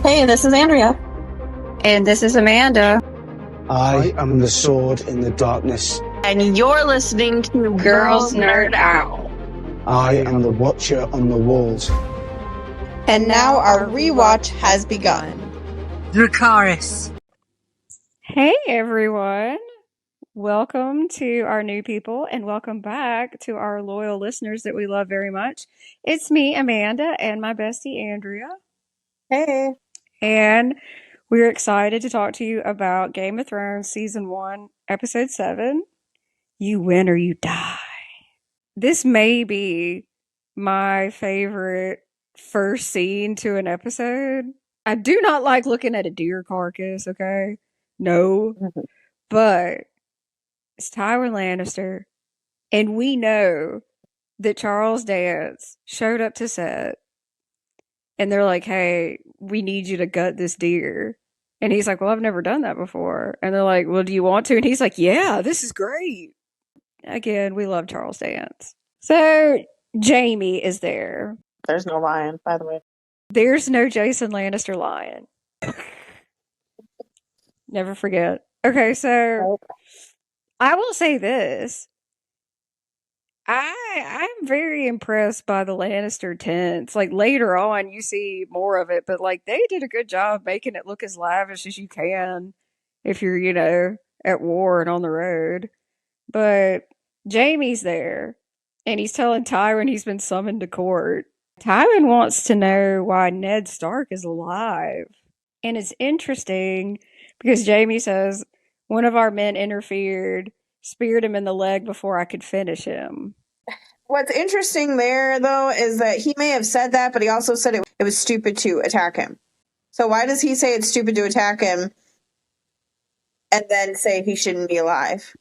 Hey, this is Andrea. And this is Amanda. I am the sword in the darkness. And you're listening to Girls Nerd Out. I am the watcher on the walls. And now our rewatch has begun. Dracarys. Hey everyone. Welcome to our new people and welcome back to our loyal listeners that we love very much. It's me, Amanda, and my bestie, Andrea. Hey. And we're excited to talk to you about Game of Thrones Season 1, Episode 7, You Win or You Die. This may be my favorite first scene to an episode. I do not like looking at a deer carcass, okay? No. But it's Tywin Lannister, and we know that Charles Dance showed up to set, and they're like, hey, we need you to gut this deer. And he's like, well, I've never done that before. And they're like, well, do you want to? And he's like, yeah, this is great. Again, we love Charles Dance. So Jaime is there. There's no lion, by the way. There's no Jason Lannister lion. Never forget. Okay, so I will say this. I'm very impressed by the Lannister tents. Like later on you see more of it, but like they did a good job making it look as lavish as you can if you're, at war and on the road. But Jaime's there and he's telling Tywin he's been summoned to court. Tywin wants to know why Ned Stark is alive. And it's interesting because Jaime says, one of our men interfered, speared him in the leg before I could finish him. What's interesting there, though, is that he may have said that, but he also said it was stupid to attack him. So why does he say it's stupid to attack him and then say he shouldn't be alive?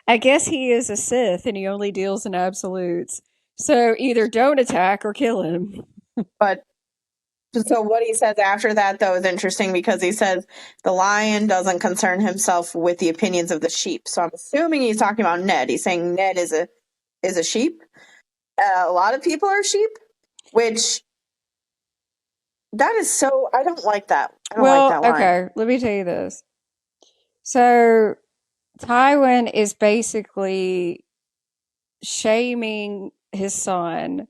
I guess he is a Sith and he only deals in absolutes. So either don't attack or kill him. But so what he says after that, though, is interesting because he says the lion doesn't concern himself with the opinions of the sheep. So I'm assuming he's talking about Ned. He's saying Ned is a sheep. A lot of people are sheep, which that is so. I don't like that. I don't like that line. Okay, let me tell you this. So Tywin is basically shaming his son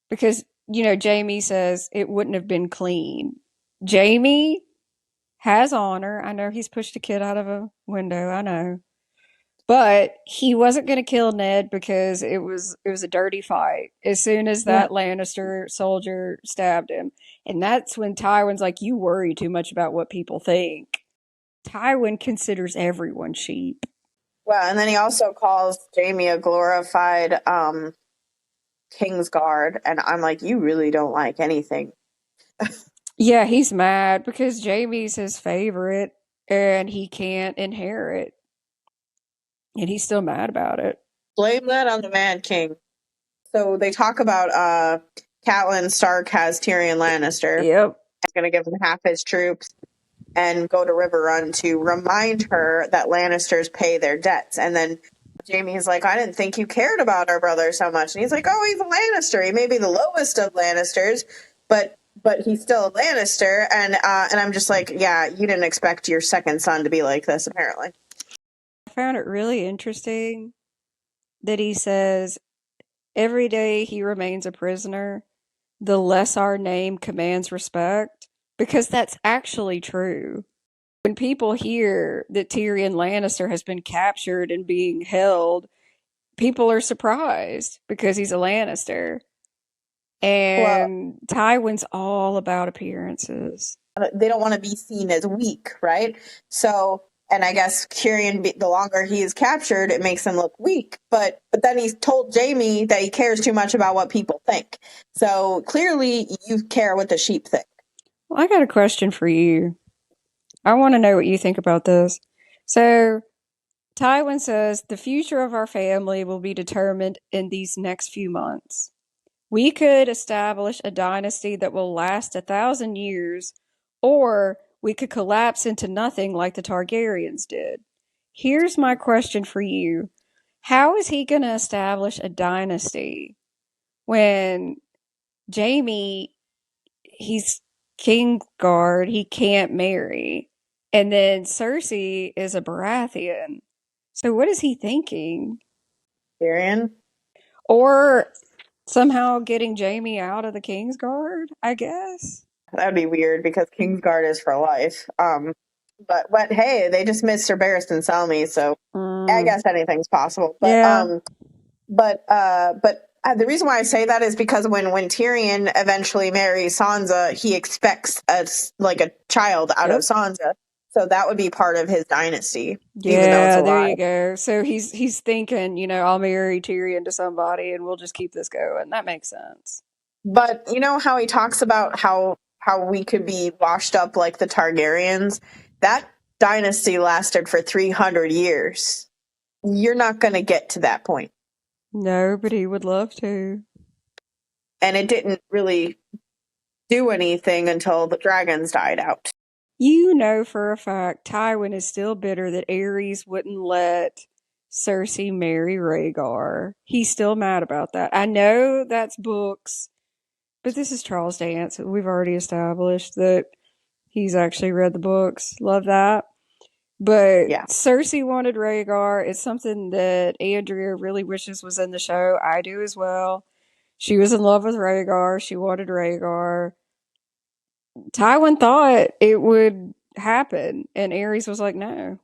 because, Jaime says it wouldn't have been clean. Jaime has honor. I know he's pushed a kid out of a window. I know. But he wasn't going to kill Ned because it was a dirty fight as soon as that Lannister soldier stabbed him. And that's when Tywin's like, you worry too much about what people think. Tywin considers everyone sheep. Well, and then he also calls Jaime a glorified Kingsguard. And I'm like, you really don't like anything. Yeah, he's mad because Jaime's his favorite and he can't inherit. And he's still mad about it. Blame that on the Mad King. So they talk about Catelyn Stark has Tyrion Lannister. Yep. He's going to give him half his troops and go to River Run to remind her that Lannisters pay their debts. And then Jaime's like, I didn't think you cared about our brother so much. And he's like, oh, he's a Lannister. He may be the lowest of Lannisters, but he's still a Lannister. And I'm just like, yeah, you didn't expect your second son to be like this, apparently. I found it really interesting that he says every day he remains a prisoner, the less our name commands respect, because that's actually true. When people hear that Tyrion Lannister has been captured and being held, people are surprised because he's a Lannister. And Tywin's all about appearances. They don't want to be seen as weak, right? So, and I guess Tyrion, the longer he is captured, it makes him look weak. But then he's told Jaime that he cares too much about what people think. So clearly you care what the sheep think. Well, I got a question for you. I want to know what you think about this. So Tywin says, the future of our family will be determined in these next few months. We could establish a dynasty that will last 1,000 years, or we could collapse into nothing like the Targaryens did. Here's my question for you. How is he going to establish a dynasty when Jaime, he's Kingsguard he can't marry. And then Cersei is a Baratheon. So what is he thinking? Tyrion? Or somehow getting Jaime out of the Kingsguard, I guess. That'd be weird because Kingsguard is for life. But hey, they just missed Sir Barristan Selmy, so I guess anything's possible. But Yeah. the reason why I say that is because when Tyrion eventually marries Sansa, he expects a child out of Sansa, so that would be part of his dynasty. Even though it's a there lie. you go. So he's thinking, I'll marry Tyrion to somebody, and we'll just keep this going. That makes sense. But you know how he talks about how we could be washed up like the Targaryens? That dynasty lasted for 300 years. You're not going to get to that point. No, but he would love to. And it didn't really do anything until the dragons died out. You know for a fact Tywin is still bitter that Aerys wouldn't let Cersei marry Rhaegar. He's still mad about that. I know that's books, but this is Charles Dance. We've already established that he's actually read the books. Love that. But yeah. Cersei wanted Rhaegar. It's something that Andrea really wishes was in the show. I do as well. She was in love with Rhaegar. She wanted Rhaegar. Tywin thought it would happen, and Aerys was like, "No,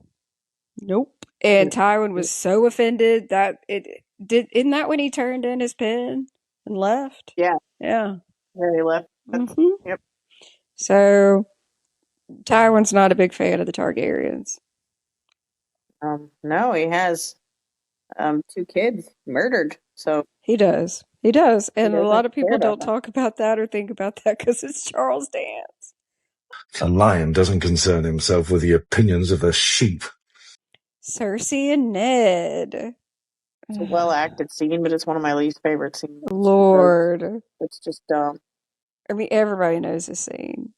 nope." And Tywin was so offended that it did. Isn't that when he turned in his pen and left? Yeah, yeah. Where he left. Mm-hmm. Yep. So Tywin's not a big fan of the Targaryens. No, he has 2 kids murdered. So he does. He does, and a lot of people don't that. talk about that or think about that because it's Charles Dance. A lion doesn't concern himself with the opinions of a sheep. Cersei and Ned. It's a well-acted scene, but it's one of my least favorite scenes. Lord. It's just dumb. I mean, everybody knows this scene.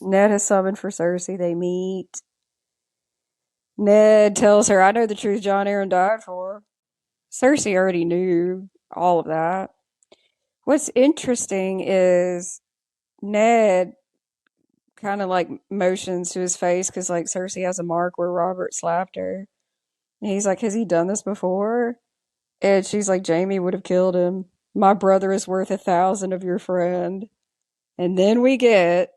Ned has summoned for Cersei. They meet. Ned tells her, I know the truth Jon Arryn died for. Cersei already knew all of that. What's interesting is Ned kind of like motions to his face because like Cersei has a mark where Robert slapped her. And he's like, has he done this before? And she's like, Jaime would have killed him. My brother is worth 1,000 of your friend. And then we get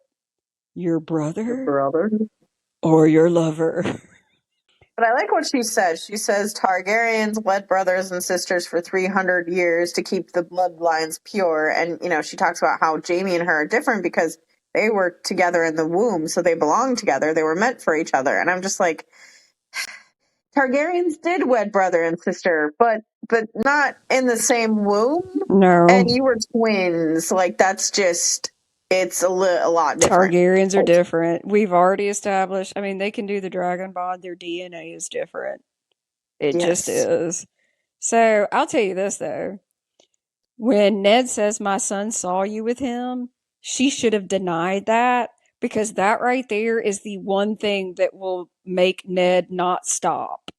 your brother or your lover. But I like what she says. She says Targaryens wed brothers and sisters for 300 years to keep the bloodlines pure. And, she talks about how Jaime and her are different because they were together in the womb, so they belong together. They were meant for each other. And I'm just like, Targaryens did wed brother and sister, but not in the same womb. No. And you were twins. Like, that's just... It's a lot different. Targaryens are different. We've already established. I mean, they can do the dragon bond. Their DNA is different. It just is. So I'll tell you this, though. When Ned says, my son saw you with him, she should have denied that because that right there is the one thing that will make Ned not stop.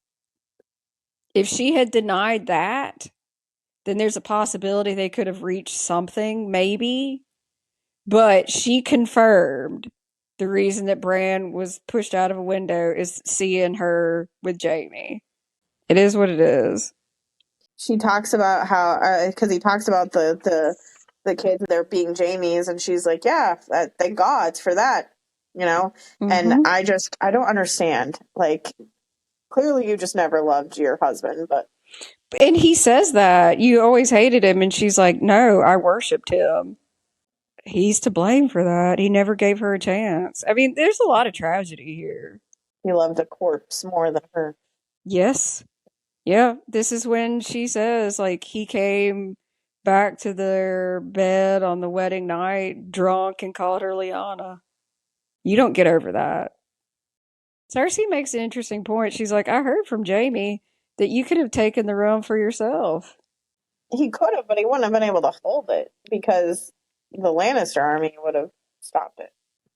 If she had denied that, then there's a possibility they could have reached something, maybe. But she confirmed the reason that Bran was pushed out of a window is seeing her with Jaime. It is what it is. She talks about how, because he talks about the kids, they're being Jaime's, and she's like, yeah, thank God for that, Mm-hmm. And I don't understand. Like, clearly you just never loved your husband, but. And he says that. You always hated him, and she's like, no, I worshipped him. He's to blame for that. He never gave her a chance. I mean, there's a lot of tragedy here. He loved a corpse more than her. Yes. Yeah. This is when she says, like, he came back to their bed on the wedding night drunk and called her Lyanna. You don't get over that. Cersei makes an interesting point. She's like, I heard from Jaime that you could have taken the realm for yourself. He could have, but he wouldn't have been able to hold it because the Lannister army would have stopped it.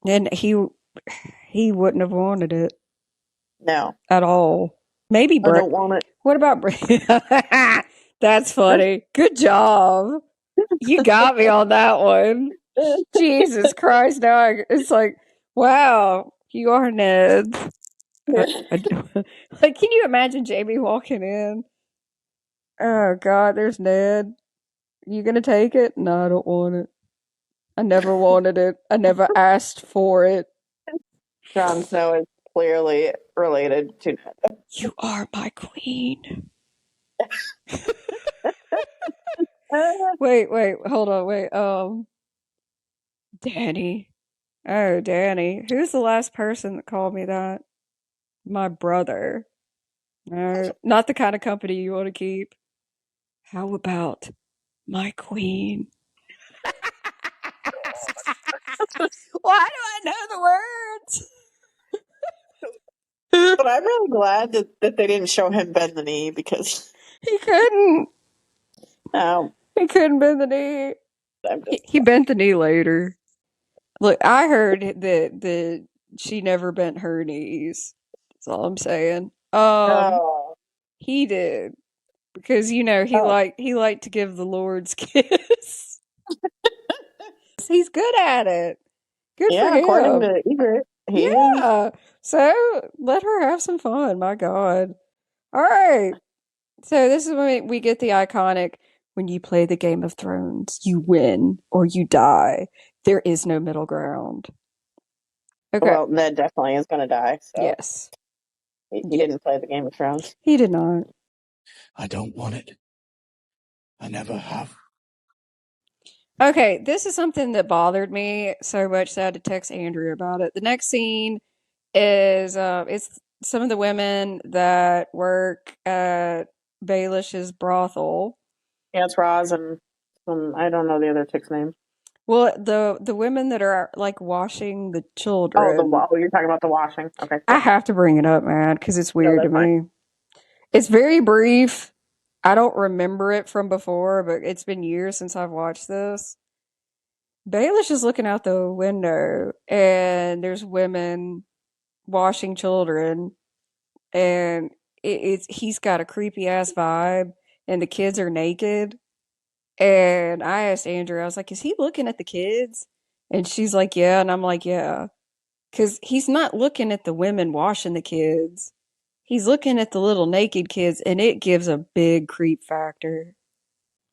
And he wouldn't have wanted it. No. At all. Maybe I don't want it. What about That's funny. Good job. You got me on that one. Jesus Christ! Now it's like, wow, you are Ned. Like, can you imagine Jamie walking in? Oh God, there's Ned. You gonna take it? No, I don't want it. I never wanted it. I never asked for it. Jon Snow is clearly related to Ned. You are my queen. Wait, hold on, wait. Danny. Oh, Danny. Who's the last person that called me that? My brother. No, not the kind of company you want to keep. How about my queen? Why do I know the words? But I'm really glad that they didn't show him bend the knee because He couldn't. He couldn't bend the knee. He bent the knee later. Look, I heard that she never bent her knees. That's all I'm saying. oh, He did because he liked to give the Lord's kiss. He's good at it. Good for yeah, according him. to Egret, he is. Yeah. So let her have some fun. My God. All right. So this is when we get the iconic when you play the Game of Thrones, you win or you die. There is no middle ground. Okay. Well, Ned definitely is going to die. So Yes. he didn't play the Game of Thrones. He did not. I don't want it. I never have. Okay, this is something that bothered me so much that I had to text Andrea about it. The next scene is it's some of the women that work at Baelish's brothel. Yeah, it's Roz and I don't know the other chick's name. Well, the women that are like washing the children. You're talking about the washing. Okay. I have to bring it up, man, because it's weird to that's fine. me. It's very brief. I don't remember it from before, but it's been years since I've watched this. Baelish is looking out the window, and there's women washing children, and he's got a creepy ass vibe, and the kids are naked. And I asked Andrew, I was like, "Is he looking at the kids?" And she's like, "Yeah," and I'm like, "Yeah," because he's not looking at the women washing the kids. He's looking at the little naked kids, and it gives a big creep factor.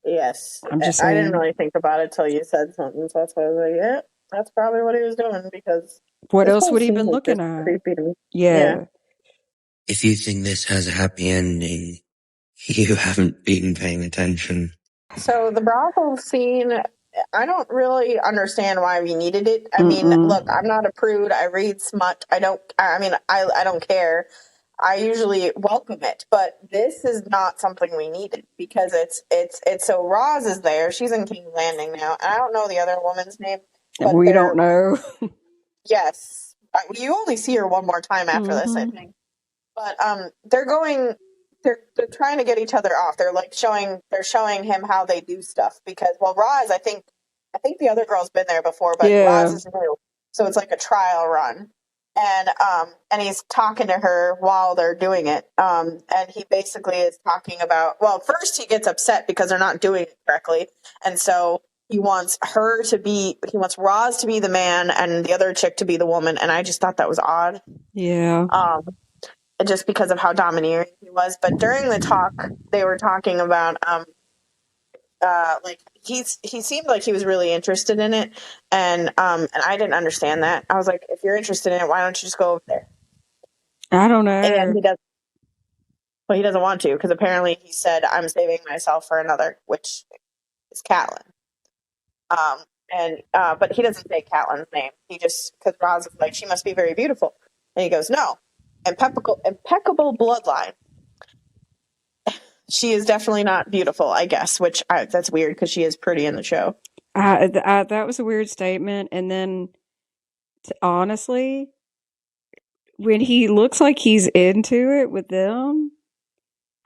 Yes. I'm just I didn't saying. really think about it till you said something, so that's why I was like, yeah, that's probably what he was doing because What this else whole would he scene been is looking just at? creepy to me. Yeah. If you think this has a happy ending, you haven't been paying attention. So the brothel scene, I don't really understand why we needed it. I mean, look, I'm not a prude. I read smut. I don't care. I usually welcome it, but this is not something we needed because it's so Roz is there. She's in King's Landing now, and I don't know the other woman's name, but We don't know. yes, you only see her one more time after this, I think. But they're trying to get each other off. They're showing him how they do stuff because Roz, I think the other girl's been there before, but Roz is new, so it's like a trial run. And he's talking to her while they're doing it. And he basically is talking about, first he gets upset because they're not doing it correctly. And so he wants Roz to be the man and the other chick to be the woman. And I just thought that was odd. Yeah. Just because of how domineering he was. But during the talk, they were talking about, he seemed like he was really interested in it, and I didn't understand that. I was like, if you're interested in it, why don't you just go over there? I don't know. And he doesn't. Well, he doesn't want to because apparently he said, "I'm saving myself for another," which is Catelyn. But he doesn't say Catelyn's name. He just because Roz is like, she must be very beautiful, and he goes, "No, impeccable bloodline." She is definitely not beautiful, I guess, that's weird because she is pretty in the show. That was a weird statement. And then, honestly, when he looks like he's into it with them,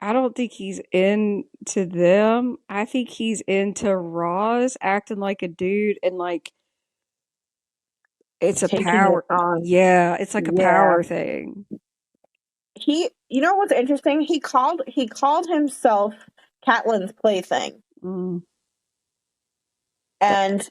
I don't think he's into them. I think he's into Roz acting like a dude and like it's a Taking power. it on. Yeah, it's like a power thing. You know what's interesting? He called himself Catelyn's plaything. And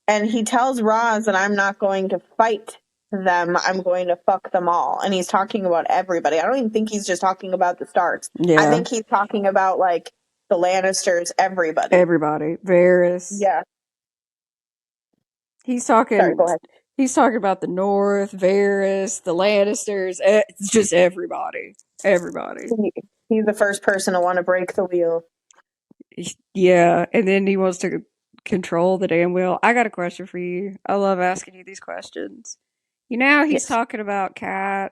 And he tells Roz that I'm not going to fight them. I'm going to fuck them all. And he's talking about everybody. I don't even think he's just talking about the Starks. Yeah. I think he's talking about like the Lannisters, everybody. Everybody. Varys. Yeah. He's talking. Sorry, go ahead. He's talking about the North, Varys, the Lannisters. It's just everybody. Everybody. He's the first person to want to break the wheel. Yeah, and then he wants to control the damn wheel. I got a question for you. I love asking you these questions. You know how he's talking about Kat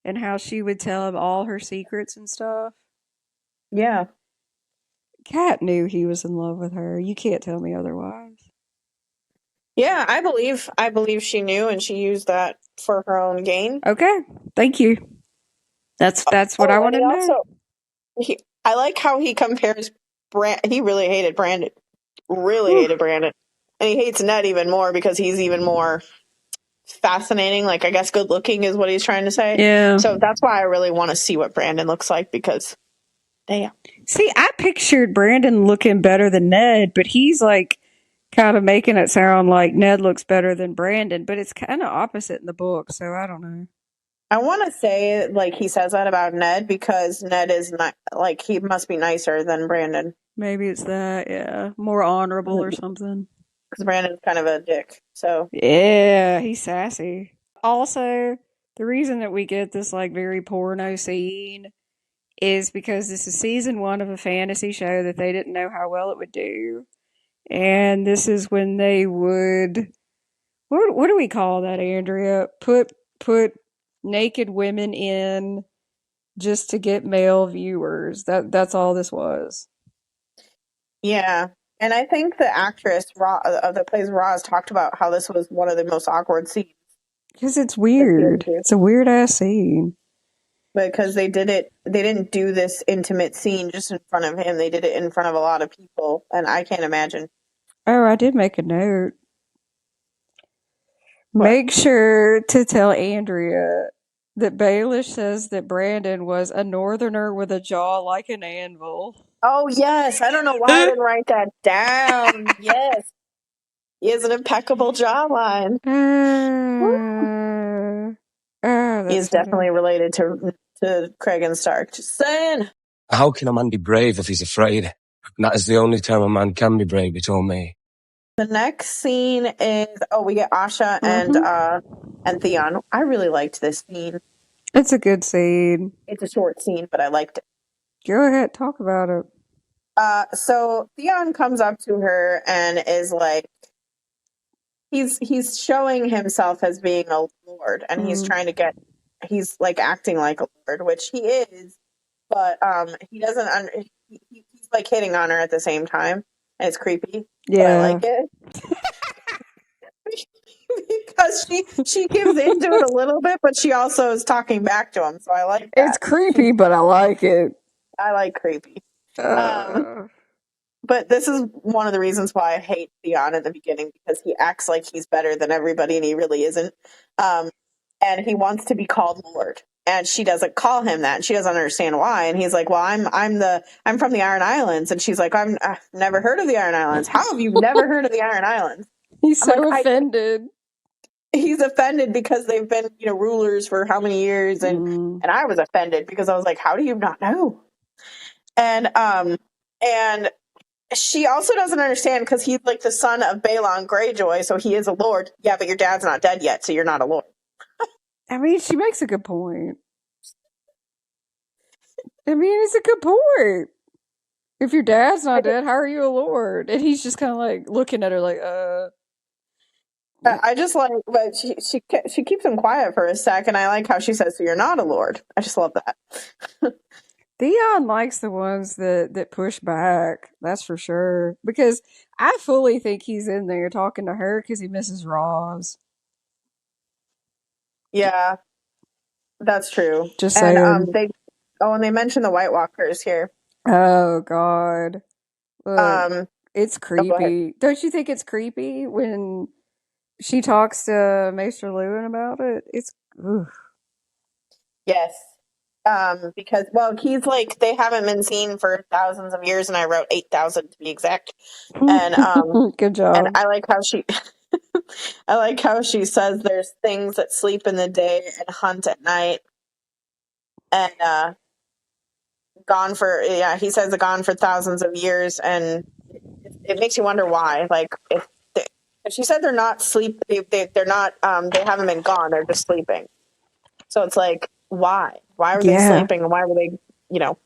and how she would tell him all her secrets and stuff? Yeah. Kat knew he was in love with her. You can't tell me otherwise. Yeah, I believe she knew, and she used that for her own gain. Okay, thank you. That's what I want to know. I like how he compares he really hated Brandon. Really hated Brandon. And he hates Ned even more because he's even more fascinating. Like, I guess good looking is what he's trying to say. Yeah. So that's why I really want to see what Brandon looks like, because damn. See, I pictured Brandon looking better than Ned, but he's like kind of making it sound like Ned looks better than Brandon, but it's kind of opposite in the book, so I don't know. I want to say, like, he says that about Ned because Ned is not, like, he must be nicer than Brandon. Maybe it's that, yeah. More honorable or something. Because Brandon's kind of a dick, so. Yeah, he's sassy. Also, the reason that we get this, like, very porno scene is because this is season 1 of a fantasy show that they didn't know how well it would do. And this is when they would... What do we call that, Andrea? Put naked women in just to get male viewers. That's all this was. Yeah. And I think the actress that plays Roz talked about how this was one of the most awkward scenes. Because it's weird. It's a weird ass scene. Because they didn't do this intimate scene just in front of him. They did it in front of a lot of people. And I can't imagine. Oh, I did make a note. What? Make sure to tell Andrea that Baelish says that Brandon was a northerner with a jaw like an anvil. Oh, yes. I don't know why I didn't write that down. Yes. He has an impeccable jawline. He's definitely related to Craig and Stark. Just saying. How can a man be brave if he's afraid? And that is the only time a man can be brave, he told me. The next scene is, we get Asha and Theon. I really liked this scene. It's a good scene. It's a short scene, but I liked it. Go ahead, talk about it. So Theon comes up to her and is like, he's showing himself as being a lord, and he's trying to he's like acting like a lord, which he is, but he doesn't. He's like hitting on her at the same time, and it's creepy. Yeah, but I like it because she gives into it a little bit, but she also is talking back to him. So I like that. It's creepy, but I like it. I like creepy. But this is one of the reasons why I hate Theon in the beginning, because he acts like he's better than everybody, and he really isn't. And he wants to be called Lord, and she doesn't call him that, and she doesn't understand why. And he's like, "Well, I'm from the Iron Islands," and she's like, "I've never heard of the Iron Islands. How have you never heard of the Iron Islands?" He's so offended. He's offended because they've been, rulers for how many years, and I was offended because I was like, "How do you not know?" And she also doesn't understand because he's like the son of Balon Greyjoy, so he is a lord. Yeah, but your dad's not dead yet, so you're not a lord. I mean, she makes a good point. I mean, it's a good point. If your dad's not dead, how are you a lord? And he's just kind of like looking at her like, I just like, but she keeps him quiet for a sec, and I like how she says, "So you're not a lord." I just love that. Theon likes the ones that push back. That's for sure. Because I fully think he's in there talking to her because he misses Roz. Yeah, that's true. Just saying. And they mention the White Walkers here. Oh God. Look, it's creepy. Don't you think it's creepy when she talks to Maester Luwin about it? It's yes. Because he's like, they haven't been seen for thousands of years, and I wrote 8,000 to be exact. And good job. And I like how she I like how she says there's things that sleep in the day and hunt at night. And he says they're gone for thousands of years, and it makes you wonder why. Like if she said they're not they're not they haven't been gone, they're just sleeping. So it's like, why? Why were they Yeah. sleeping, and why were they,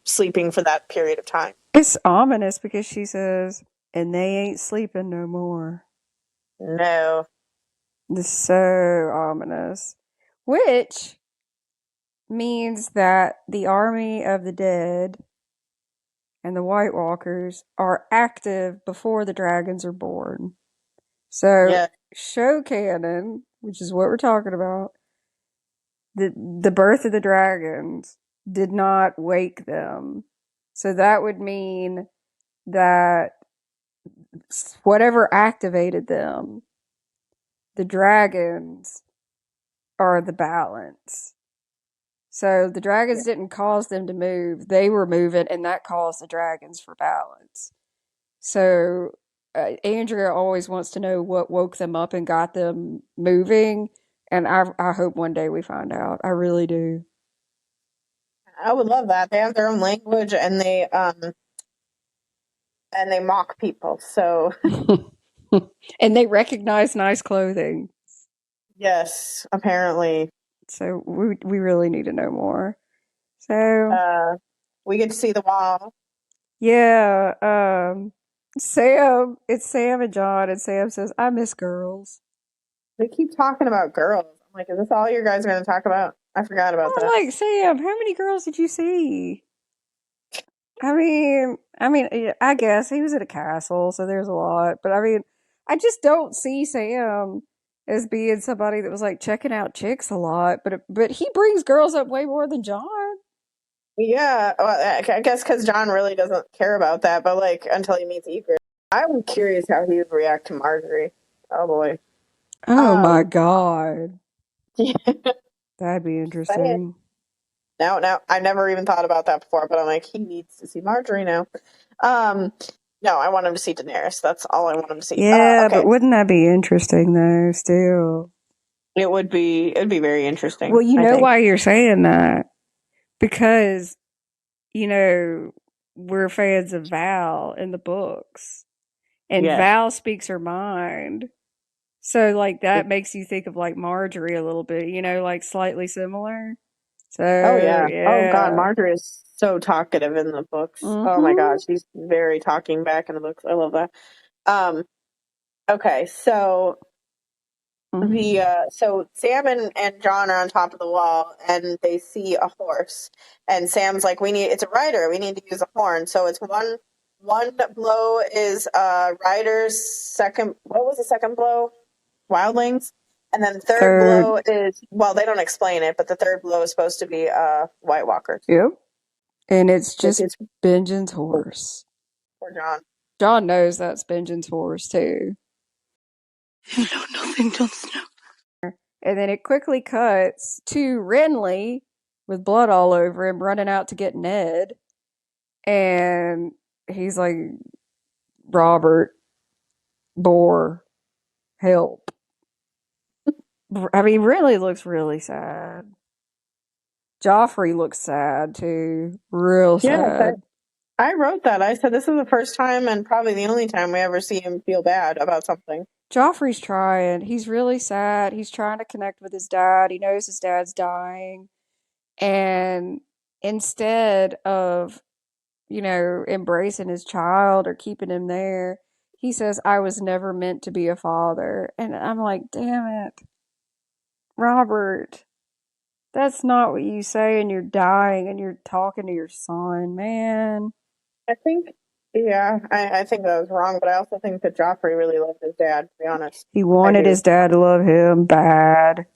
sleeping for that period of time? It's ominous because she says, and they ain't sleeping no more. No. It's so ominous. Which means that the army of the dead and the White Walkers are active before the dragons are born. So, Yeah. show canon, which is what we're talking about, the birth of the dragons did not wake them. So that would mean that whatever activated them, the dragons are the balance. So the dragons didn't cause them to move. They were moving, and that caused the dragons for balance. So Andrea always wants to know what woke them up and got them moving. And I hope one day we find out. I really do. I would love that. They have their own language, and they mock people. So And they recognize nice clothing. yes, apparently. So we really need to know more. So We get to see the wall. yeah, it's Sam and John, and Sam says, "I miss girls." They keep talking about girls. I'm like, is this all you guys are going to talk about? I forgot about I'm that. like, Sam, how many girls did you see? I mean, I guess he was at a castle, so there's a lot. But I mean, I just don't see Sam as being somebody that was like checking out chicks a lot. But he brings girls up way more than John. Yeah, well, I guess because John really doesn't care about that, but like until he meets Egret. I'm curious how he would react to Marjorie. Oh boy. Oh my Um, god, that'd be interesting. now, I never even thought about that before, but I'm like, he needs to see Marjorie now. Um, no, I want him to see Daenerys. That's all I want him to see. Yeah, Okay, but wouldn't that be interesting though? Still, it'd be very interesting. well, you I know think. why you're saying that because we're fans of Val in the books. And Yes. Val speaks her mind. So, like, that makes you think of, like, Marjorie a little bit, like, slightly similar. So, Oh yeah. Oh God, yeah. Marjorie is so talkative in the books. Oh my Mm-hmm. God, she's very talking back in the books. I love that. Okay, so so Sam and John are on top of the wall, and they see a horse, and Sam's like, it's a rider, we need to use a horn. So it's one blow is rider's second. What was the second blow? Wildlings. And then third Third. blow is, well, they don't explain it, but the third blow is supposed to be White Walkers. Yep. And it's Which just is Benjen's horse. for John. John knows that's Benjen's horse, too. You know nothing, Jon Snow. And then it quickly cuts to Renly with blood all over him running out to get Ned. And he's like, Robert, Boar, help. I mean, Renly looks really sad. Joffrey looks sad too. Real Yes, sad. I wrote that. I said this is the first time and probably the only time we ever see him feel bad about something. Joffrey's trying. He's really sad. He's trying to connect with his dad. He knows his dad's dying. And instead of, embracing his child or keeping him there, he says, I was never meant to be a father. And I'm like, damn it. Robert, that's not what you say, and you're dying and you're talking to your son, man. I think, yeah, I think that was wrong, but I also think that Joffrey really loved his dad, to be honest. He wanted his dad to love him bad.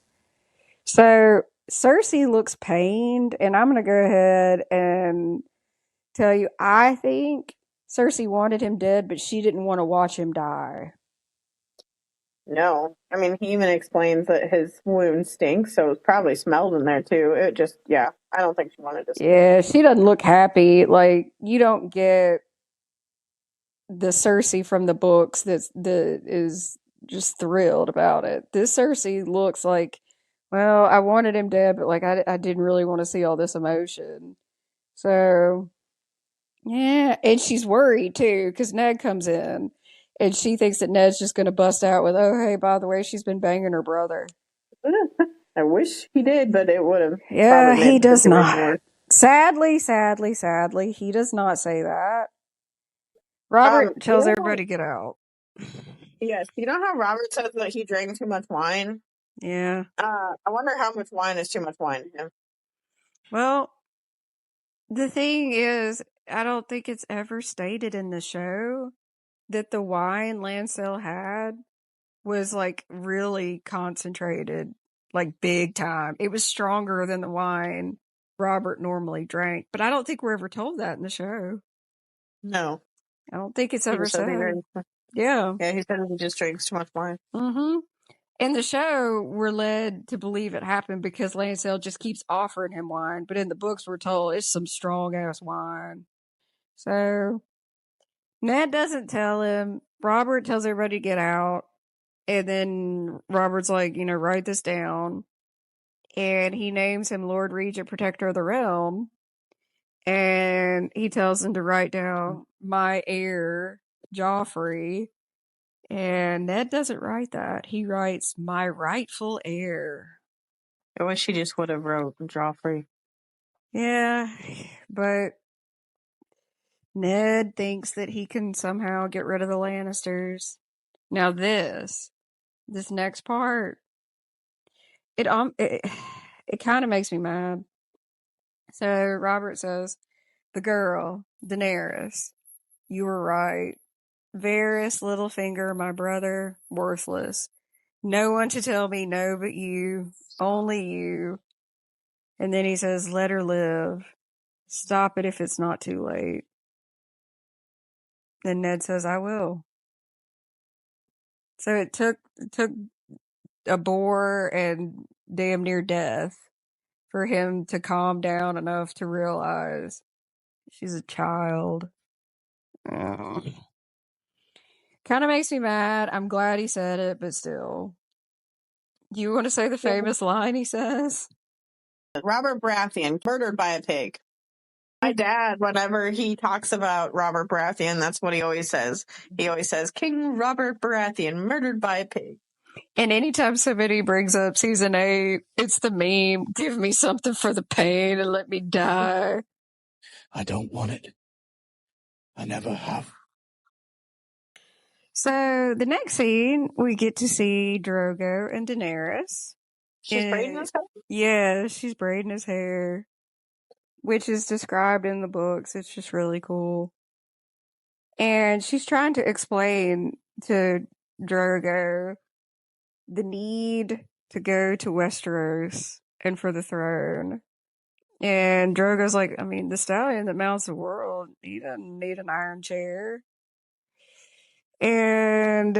So Cersei looks pained, and I'm going to go ahead and tell you, I think Cersei wanted him dead, but she didn't want to watch him die. No. I mean, he even explains that his wound stinks, so it probably smelled in there too. It just, yeah, I don't think she wanted to see him. Yeah, she doesn't look happy. Like, you don't get the Cersei from the books that is just thrilled about it. This Cersei looks like, well, I wanted him dead, but like I didn't really want to see all this emotion. So yeah, and she's worried too because Ned comes in, and she thinks that Ned's just going to bust out with, "Oh, hey, by the way, she's been banging her brother." I wish he did, but it would have Yeah, probably he made the does situation not. worse. Sadly, he does not say that. Robert You tells know how, everybody to get out. yes, you know how Robert says that he drank too much wine? Yeah. I wonder how much wine is too much wine to him. Well, the thing is, I don't think it's ever stated in the show that the wine Lancel had was like really concentrated, like big time. It was stronger than the wine Robert normally drank, but I don't think we're ever told that in the show. No. I don't think it's He ever just said he said. drank. Yeah. Yeah, he said he just drinks too much wine. Mm-hmm. In the show, we're led to believe it happened because Lancel just keeps offering him wine, but in the books, we're told it's some strong ass wine. So Ned doesn't tell him. Robert tells everybody to get out. And then Robert's like, write this down. And he names him Lord Regent Protector of the Realm. And he tells him to write down my heir, Joffrey. And Ned doesn't write that. He writes my rightful heir. I wish he just would have wrote Joffrey. Yeah, but Ned thinks that he can somehow get rid of the Lannisters. Now this next part, it kind of makes me mad. So Robert says, "The girl, Daenerys, you were right. Varys, Littlefinger, my brother, worthless. No one to tell me no but you, only you." And then he says, "Let her live. Stop it if it's not too late." Then Ned says, "I will." So it took a bore and damn near death for him to calm down enough to realize she's a child. Oh. Kind of makes me mad. I'm glad he said it, but still. You want to say the famous line he says? Robert Baratheon, murdered by a pig. My dad, whenever he talks about Robert Baratheon, that's what he always says. He always says, King Robert Baratheon, murdered by a pig. And anytime somebody brings up season 8, it's the meme, give me something for the pain and let me die. I don't want it. I never have. So the next scene, we get to see Drogo and Daenerys. She's braiding his hair? Yeah, she's braiding his hair, which is described in the books. It's just really cool. And she's trying to explain to Drogo the need to go to Westeros and for the throne. And Drogo's like, I mean, the stallion that mounts the world, he doesn't need an iron chair. And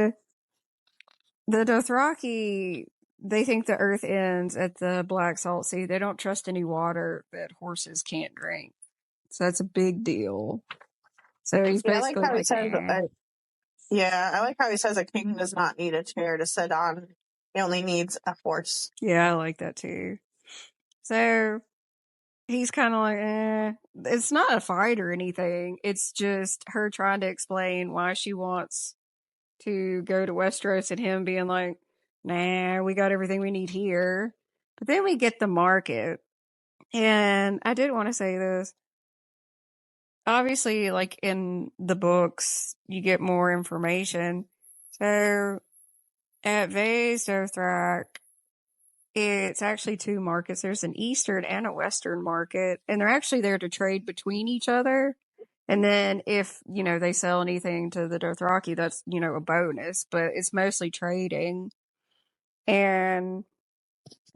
the Dothraki, they think the earth ends at the Black Salt Sea. They don't trust any water that horses can't drink. So that's a big deal. So he's basically I like how he says, eh. I like how he says a king does not need a chair to sit on. He only needs a horse. Yeah, I like that too. So he's kind of like, it's not a fight or anything. It's just her trying to explain why she wants to go to Westeros and him being like, nah, we got everything we need here. But then we get the market. And I did want to say this. Obviously, like in the books, you get more information. So at Vase Dothrak, it's actually 2 markets. There's an Eastern and a Western market, and they're actually there to trade between each other. And then if, they sell anything to the Dothraki, that's, a bonus, but it's mostly trading. And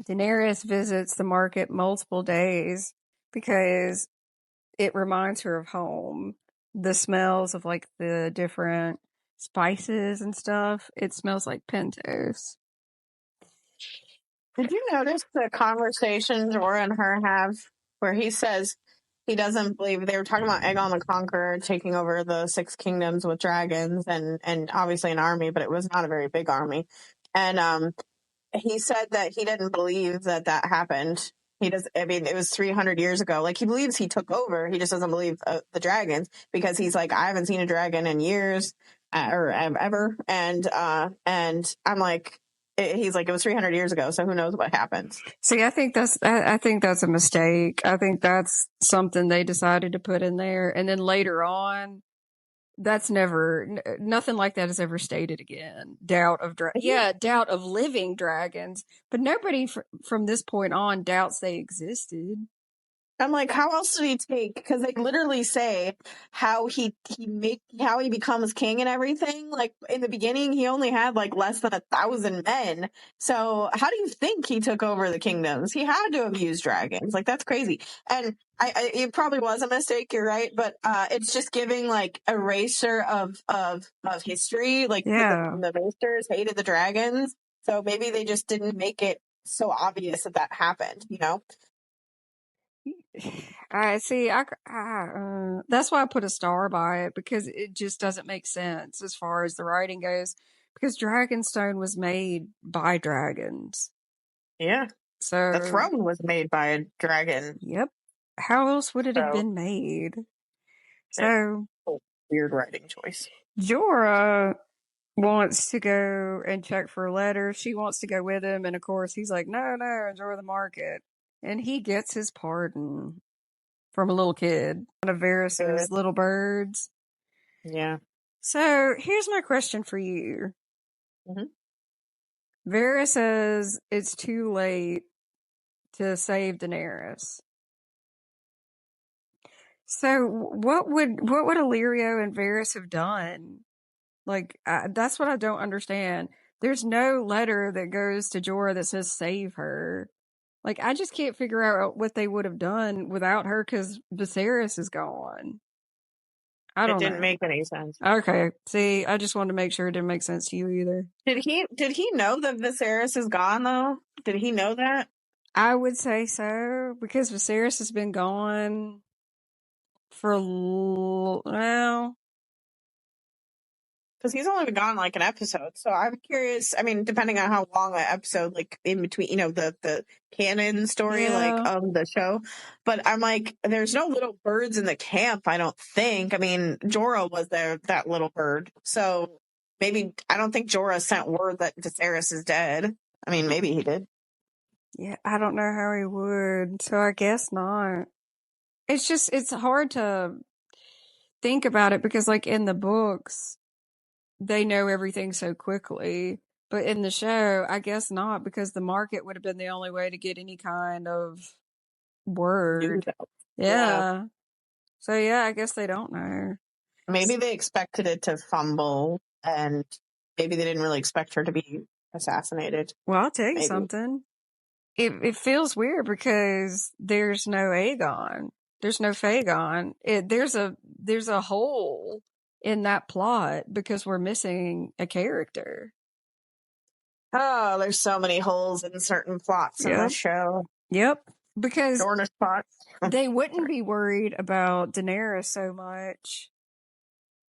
Daenerys visits the market multiple days because it reminds her of home. The smells of like the different spices and stuff. It smells like Pentos. Did you notice the conversation Jorah and her have where he says, He doesn't believe. They were talking about Aegon the Conqueror taking over the Six Kingdoms with dragons and obviously an army, but it was not a very big army. And he said that he didn't believe that happened. He does. I mean, it was 300 years ago. Like, he believes he took over. He just doesn't believe the dragons, because he's like, I haven't seen a dragon in years or ever. And I'm like, he's like, it was 300 years ago, so who knows what happens. See, I think that's a mistake. I think that's something they decided to put in there, and then later on, that's nothing like that is ever stated again. Doubt of living dragons, but nobody from this point on doubts they existed. I'm like, how else did he take? Because they literally say how he becomes king and everything. Like, in the beginning, he only had like less than 1,000 men. So how do you think he took over the kingdoms? He had to have used dragons. Like, that's crazy. And it probably was a mistake. You're right, but it's just giving like erasure of history. Like, the Maesters hated the dragons, so maybe they just didn't make it so obvious that happened. You know. I see. That's why I put a star by it, because it just doesn't make sense as far as the writing goes. Because Dragonstone was made by dragons. Yeah. So the throne was made by a dragon. Yep. How else would it have been made? So weird writing choice. Jorah wants to go and check for letters. She wants to go with him, and of course he's like, no, enjoy the market. And he gets his pardon from a little kid, one of Varys's little birds. Yeah. So here's my question for you. Mm-hmm. Varys says it's too late to save Daenerys. So what would Illyrio and Varys have done? Like, that's what I don't understand. There's no letter that goes to Jorah that says save her. Like, I just can't figure out what they would have done without her, because Viserys is gone. I don't know. It didn't make any sense. Okay. See, I just wanted to make sure it didn't make sense to you either. Did he know that Viserys is gone, though? Did he know that? I would say so, because Viserys has been gone for, well, because he's only been gone like an episode. So I'm curious. I mean, depending on how long an episode, like in between, you know, the canon story, like of the show. But I'm like, there's no little birds in the camp, I don't think. I mean, Jorah was there, that little bird. So maybe, I don't think Jorah sent word that Viserys is dead. I mean, maybe he did. Yeah, I don't know how he would. So I guess not. It's just, it's hard to think about it, because like in the books, they know everything so quickly, but in the show, I guess not, because the market would have been the only way to get any kind of word. Yeah. So yeah, I guess they don't know. Maybe they expected it to fumble, and maybe they didn't really expect her to be assassinated. Well, I'll tell you something. It feels weird, because there's no Aegon. There's no Flagon. There's a hole in that plot, because we're missing a character. Oh, there's so many holes in certain plots in the show. Yep. Because Dornish plots. They wouldn't be worried about Daenerys so much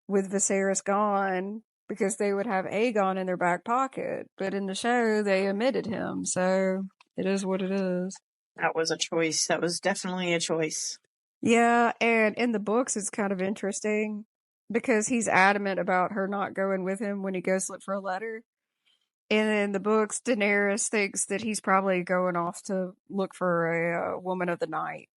with Viserys gone, because they would have Aegon in their back pocket. But in the show, they omitted him, so it is what it is. That was a choice. That was definitely a choice. Yeah, and in the books, it's kind of interesting, because he's adamant about her not going with him when he goes to look for a letter. And in the books, Daenerys thinks that he's probably going off to look for a woman of the night.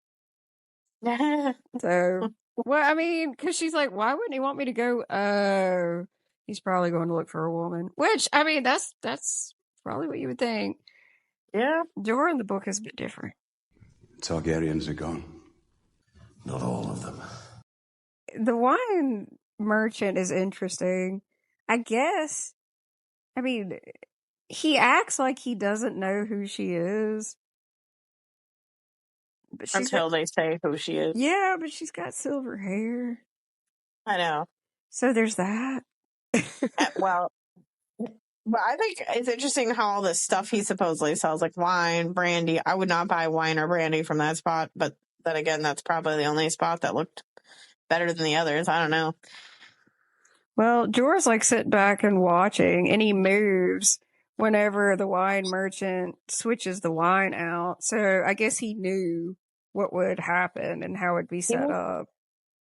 So, well, I mean, because she's like, why wouldn't he want me to go? Oh, he's probably going to look for a woman. Which, I mean, that's probably what you would think. Yeah. Jorah in the book is a bit different. Targaryens are gone. Not all of them. The wine merchant is interesting. I guess, I mean, he acts like he doesn't know who she is. But until they say who she is. Yeah, but she's got silver hair. I know. So there's that. Well, but I think it's interesting how all this stuff he supposedly sells, like wine, brandy. I would not buy wine or brandy from that spot, but then again, that's probably the only spot that looked better than the others. I don't know. Well, Jorah's like sitting back and watching, and he moves whenever the wine merchant switches the wine out. So I guess he knew what would happen and how it'd be set up.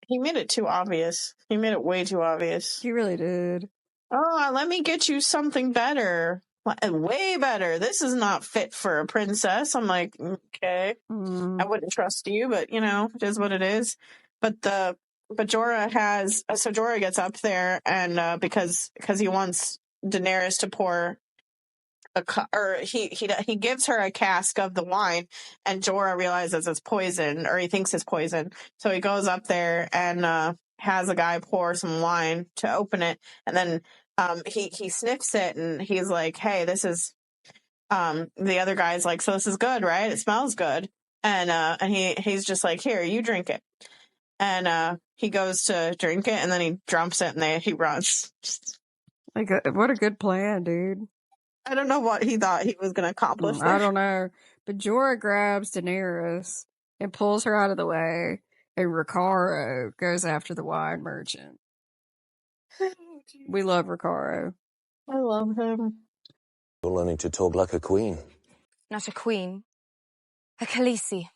He made it too obvious. He made it way too obvious. He really did. Oh, let me get you something better. Way better. This is not fit for a princess. I'm like, okay. I wouldn't trust you, but, you know, it is what it is. But Jorah has... So Jorah gets up there, and because he wants Daenerys to pour... he gives her a cask of the wine, and Jorah realizes it's poison, or he thinks it's poison. So he goes up there and has a guy pour some wine to open it, and then he sniffs it, and he's like, "Hey, this is." The other guy's like, "So this is good, right? It smells good." And he's just like, "Here, you drink it." And he goes to drink it, and then he dumps it, and he runs. Like, what a good plan, dude. I don't know what he thought he was going to accomplish there. I don't know. But Jorah grabs Daenerys and pulls her out of the way, and Ricardo goes after the wine merchant. We love Ricardo. I love him. You're learning to talk like a queen. Not a queen. A Khaleesi.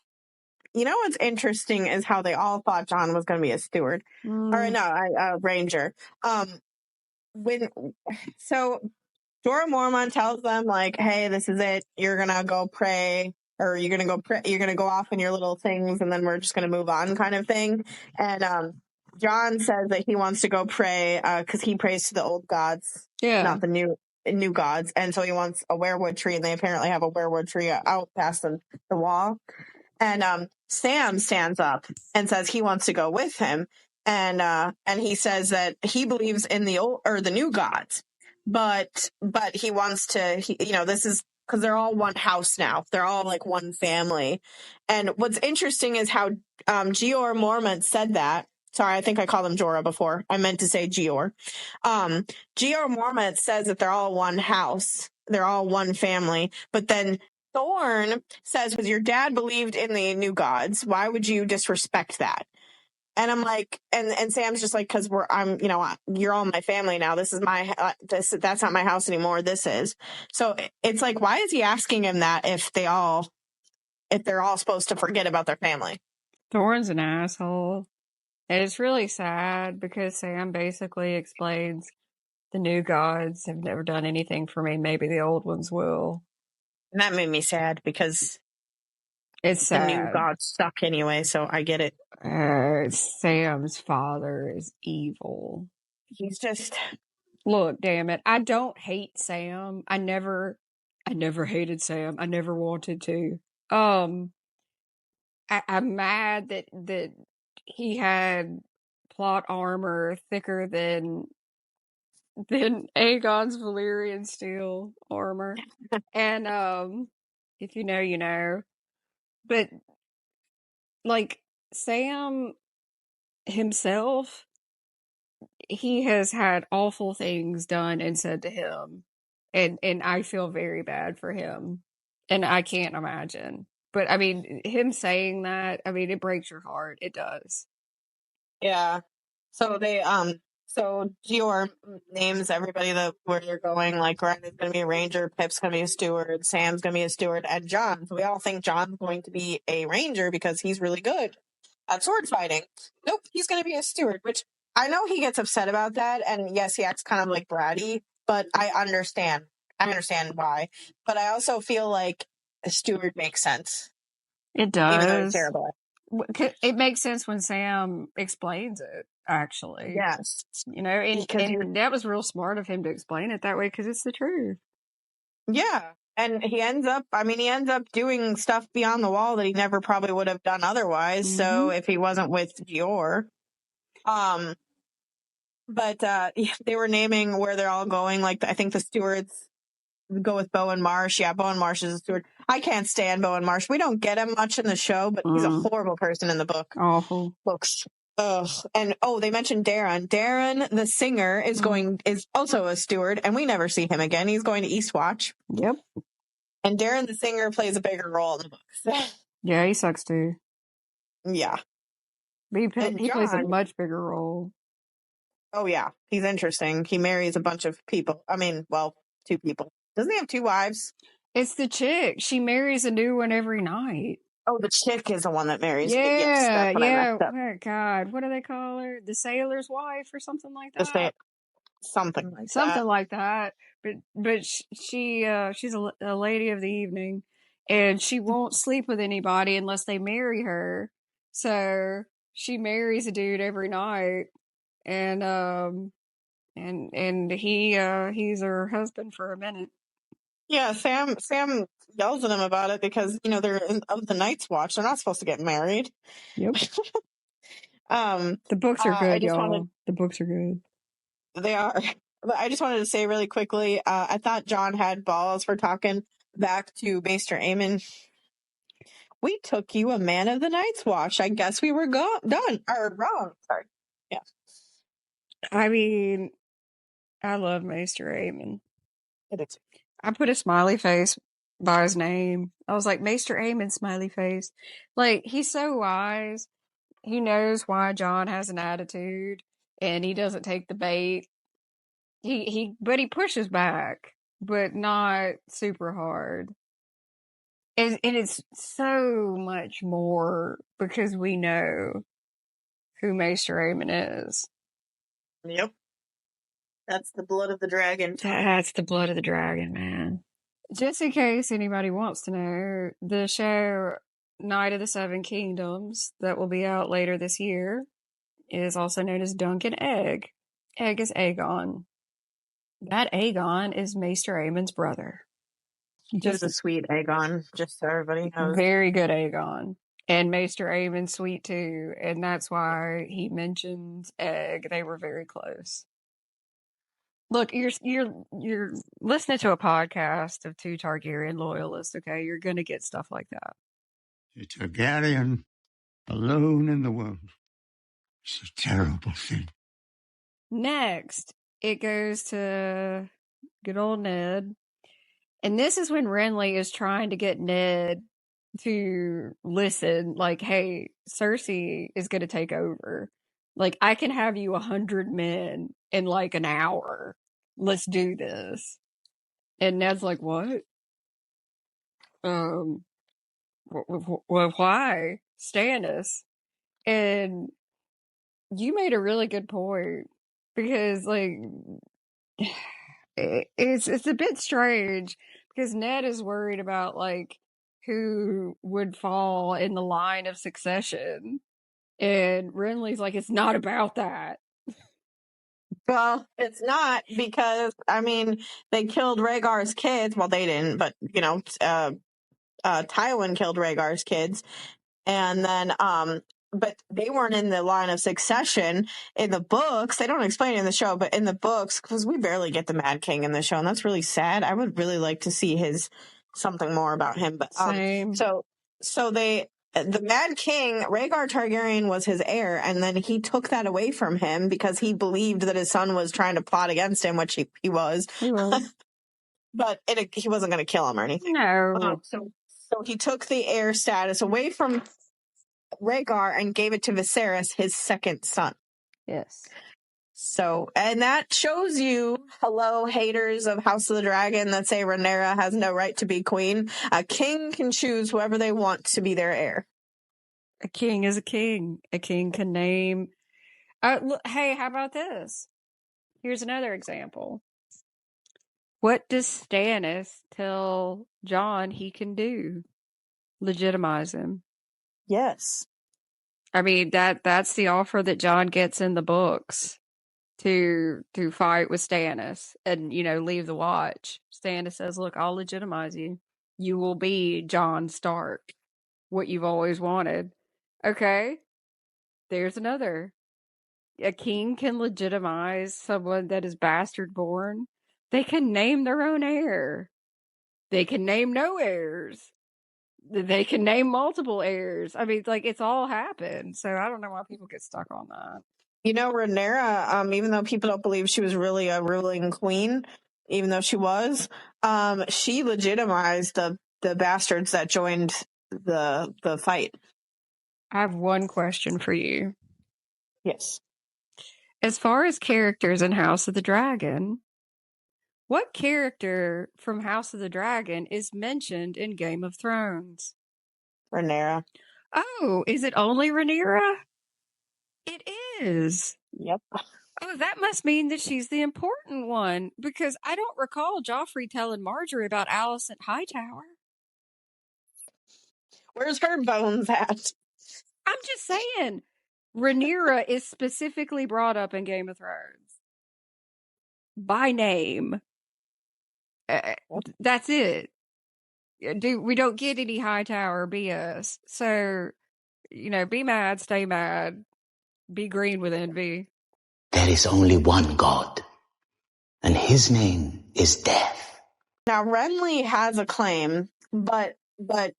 You know what's interesting is how they all thought Jon was going to be a steward. Or no, a ranger. Jorah Mormont tells them, like, hey, this is it. You're going to go pray, or you're going to go pray, you're going to go off in your little things, and then we're just going to move on, kind of thing. And Jon says that he wants to go pray because he prays to the old gods, not the new gods. And so he wants a weirwood tree, and they apparently have a weirwood tree out past the wall. And Sam stands up and says he wants to go with him. And he says that he believes in the old or the new gods. But he wants to, this is because they're all one house now. They're all like one family. And what's interesting is how Jeor Mormont said that. Sorry, I think I called him Jorah before. I meant to say Jeor. Jeor Mormont says that they're all one house. They're all one family. But then Thorne says, because your dad believed in the new gods, why would you disrespect that? And I'm like, and Sam's just like, because you're all my family now. This is that's not my house anymore. This is. So it's like, why is he asking him that if they're all supposed to forget about their family? Thorne's an asshole. And it's really sad because Sam basically explains the new gods have never done anything for me. Maybe the old ones will. And that made me sad because it's sad. The new gods suck anyway, so I get it. Sam's father is evil. He's just... Look, damn it. I don't hate Sam. I never hated Sam. I never wanted to. I'm mad that he had plot armor thicker than Aegon's Valyrian steel armor. And if you know, you know. But like Sam himself, he has had awful things done and said to him, and I feel very bad for him, and I can't imagine. But I mean, him saying that, I mean, it breaks your heart. It does. Yeah. So so Jeor names everybody where they're going. Like, Ryan's going to be a ranger, Pip's going to be a steward, Sam's going to be a steward, and Jon. So we all think Jon's going to be a ranger because he's really good at sword fighting. Nope, he's going to be a steward, which I know he gets upset about that. And yes, he acts kind of like bratty, but I understand. I understand why. But I also feel like a steward makes sense. It does. Even though he's terrible. It makes sense when Sam explains it, actually. Yes. And that was real smart of him to explain it that way because it's the truth. Yeah. And he ends up doing stuff beyond the wall that he never probably would have done otherwise. Mm-hmm. So if he wasn't with Jeor. But they were naming where they're all going. Like, I think the stewards go with Bowen Marsh. Yeah, Bowen Marsh is a steward. I can't stand Bowen Marsh. We don't get him much in the show, but he's a horrible person in the book. Awful. Books. Ugh. And they mentioned Darren. Darren, the singer, is also a steward, and we never see him again. He's going to Eastwatch. Yep. And Darren, the singer, plays a bigger role in the books. Yeah, he sucks too. Yeah. He And plays a John, much bigger role. oh yeah, he's interesting. He marries a bunch of people. I mean, well, 2 people. Doesn't he have 2 wives? It's the chick. She marries a new one every night. Oh, the chick is the one that marries. Yes, Yeah, that's what I yeah. messed up. Oh, God, what do they call her? The sailor's wife or something like Just say that. something like Something that. like that. But she's a lady of the evening, and she won't sleep with anybody unless they marry her. So she marries a dude every night, and he's her husband for a minute. Yeah, Sam yells at him about it because they're of the Night's Watch. They're not supposed to get married. Yep. The books are I good, just y'all. The books are good. They are. But I just wanted to say really quickly, I thought John had balls for talking back to Maester Aemon. We took you a man of the Night's Watch. I guess we were done or wrong. Sorry. Yeah. I mean, I love Maester Aemon. It is. I put a smiley face by his name. I was like, Maester Aemon, smiley face. Like, he's so wise. He knows why John has an attitude, and he doesn't take the bait. But he pushes back, but not super hard. And it's so much more because we know who Maester Aemon is. Yep. That's the blood of the dragon. That's the blood of the dragon, man. Just in case anybody wants to know, the show Night of the Seven Kingdoms that will be out later this year is also known as Dunk and Egg. Egg is Aegon. That Aegon is Maester Aemon's brother. Just a sweet Aegon, just so everybody knows. Very good Aegon. And Maester Aemon's sweet too, and that's why he mentions Egg. They were very close. Look, you're listening to a podcast of 2 Targaryen loyalists, okay? You're gonna get stuff like that. A Targaryen alone in the world. It's a terrible thing. Next, it goes to good old Ned. And this is when Renly is trying to get Ned to listen, like, hey, Cersei is going to take over. Like, I can have you 100 men in like an hour. Let's do this. And Ned's like, what? Why? Stannis. And you made a really good point because, like, it's a bit strange because Ned is worried about like who would fall in the line of succession, and Renly's like, it's not about that. Well, it's not because they killed Rhaegar's kids. Well, they didn't, but Tywin killed Rhaegar's kids, and then but they weren't in the line of succession in the books. They don't explain it in the show, but in the books, because we barely get the Mad King in the show, and that's really sad. I would really like to see something more about him. But Same. So the Mad King, Rhaegar Targaryen, was his heir, and then he took that away from him because he believed that his son was trying to plot against him, which he was. He was. But he wasn't going to kill him or anything. No. So he took the heir status away from Rhaegar and gave it to Viserys, his second son. Yes. So, and that shows you, hello, haters of House of the Dragon that say Rhaenyra has no right to be queen. A king can choose whoever they want to be their heir. A king is a king. A king can name. Look, hey, how about this? Here's another example. What does Stannis tell Jon he can do? Legitimize him. Yes. I mean, that's the offer that Jon gets in the books to fight with Stannis and, leave the watch. Stannis says, look, I'll legitimize you. You will be Jon Stark, what you've always wanted. Okay, there's another. A king can legitimize someone that is bastard born. They can name their own heir. They can name no heirs. They can name multiple heirs. I mean, like, it's all happened. So I don't know why people get stuck on that. Rhaenyra, even though people don't believe she was really a ruling queen, even though she was, she legitimized the bastards that joined the fight. I have one question for you. Yes. As far as characters in House of the Dragon, what character from House of the Dragon is mentioned in Game of Thrones? Rhaenyra. Oh, is it only Rhaenyra? It is. Yep. Oh, that must mean that she's the important one, because I don't recall Joffrey telling Marjorie about Alicent Hightower. Where's her bones at? I'm just saying, Rhaenyra is specifically brought up in Game of Thrones by name. That's it. We don't get any Hightower BS. So, be mad, stay mad, be green with envy. There is only one God, and his name is Death. Now, Renly has a claim, but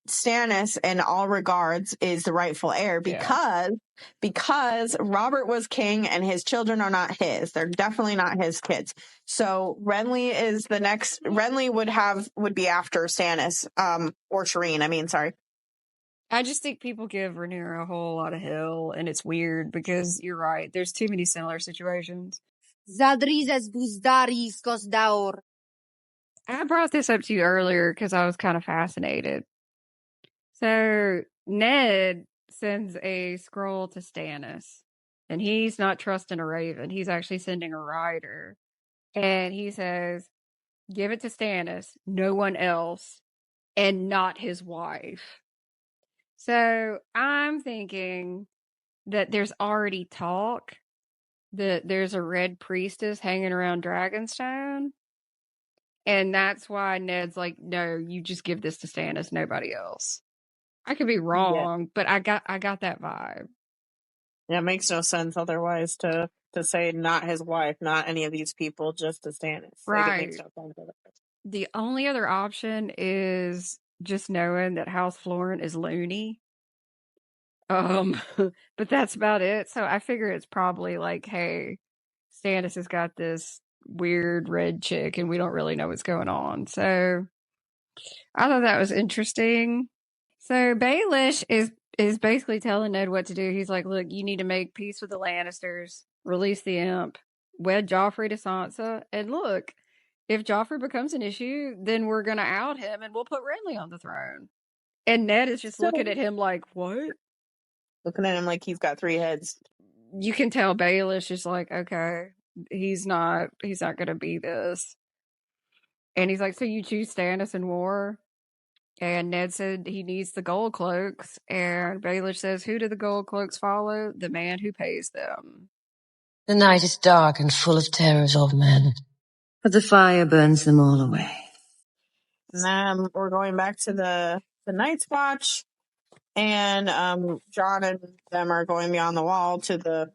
Stannis, in all regards, is the rightful heir because Robert was king and his children are not his. They're definitely not his kids. So Renly is the next. Renly would be after Stannis, or Shireen. I mean, sorry. I just think people give Rhaenyra a whole lot of hell, and it's weird because you're right. There's too many similar situations. I brought this up to you earlier because I was kind of fascinated. So Ned sends a scroll to Stannis, and he's not trusting a raven. He's actually sending a rider. And he says, give it to Stannis, no one else, and not his wife. So I'm thinking that there's already talk that there's a red priestess hanging around Dragonstone. And that's why Ned's like, no, you just give this to Stannis, nobody else. I could be wrong, but I got that vibe. Yeah, it makes no sense otherwise to say not his wife, not any of these people, just to Stannis. Right. Like, it makes no sense otherwise. The only other option is just knowing that House Florent is loony. But that's about it. So I figure it's probably like, hey, Stannis has got this weird red chick and we don't really know what's going on. So I thought that was interesting. So Baelish is basically telling Ned what to do. He's like, look, you need to make peace with the Lannisters, release the imp, wed Joffrey to Sansa, and look, if Joffrey becomes an issue, then we're going to out him and we'll put Renly on the throne. And Ned is just looking at him like, what? Looking at him like he's got 3 heads. You can tell Baelish is like, okay, he's not going to be this. And he's like, so you choose Stannis in war? And Ned said he needs the gold cloaks. And Baelish says, who do the gold cloaks follow? The man who pays them. The night is dark and full of terrors of men, but the fire burns them all away. And then we're going back to the Night's Watch. And Jon and them are going beyond the wall to the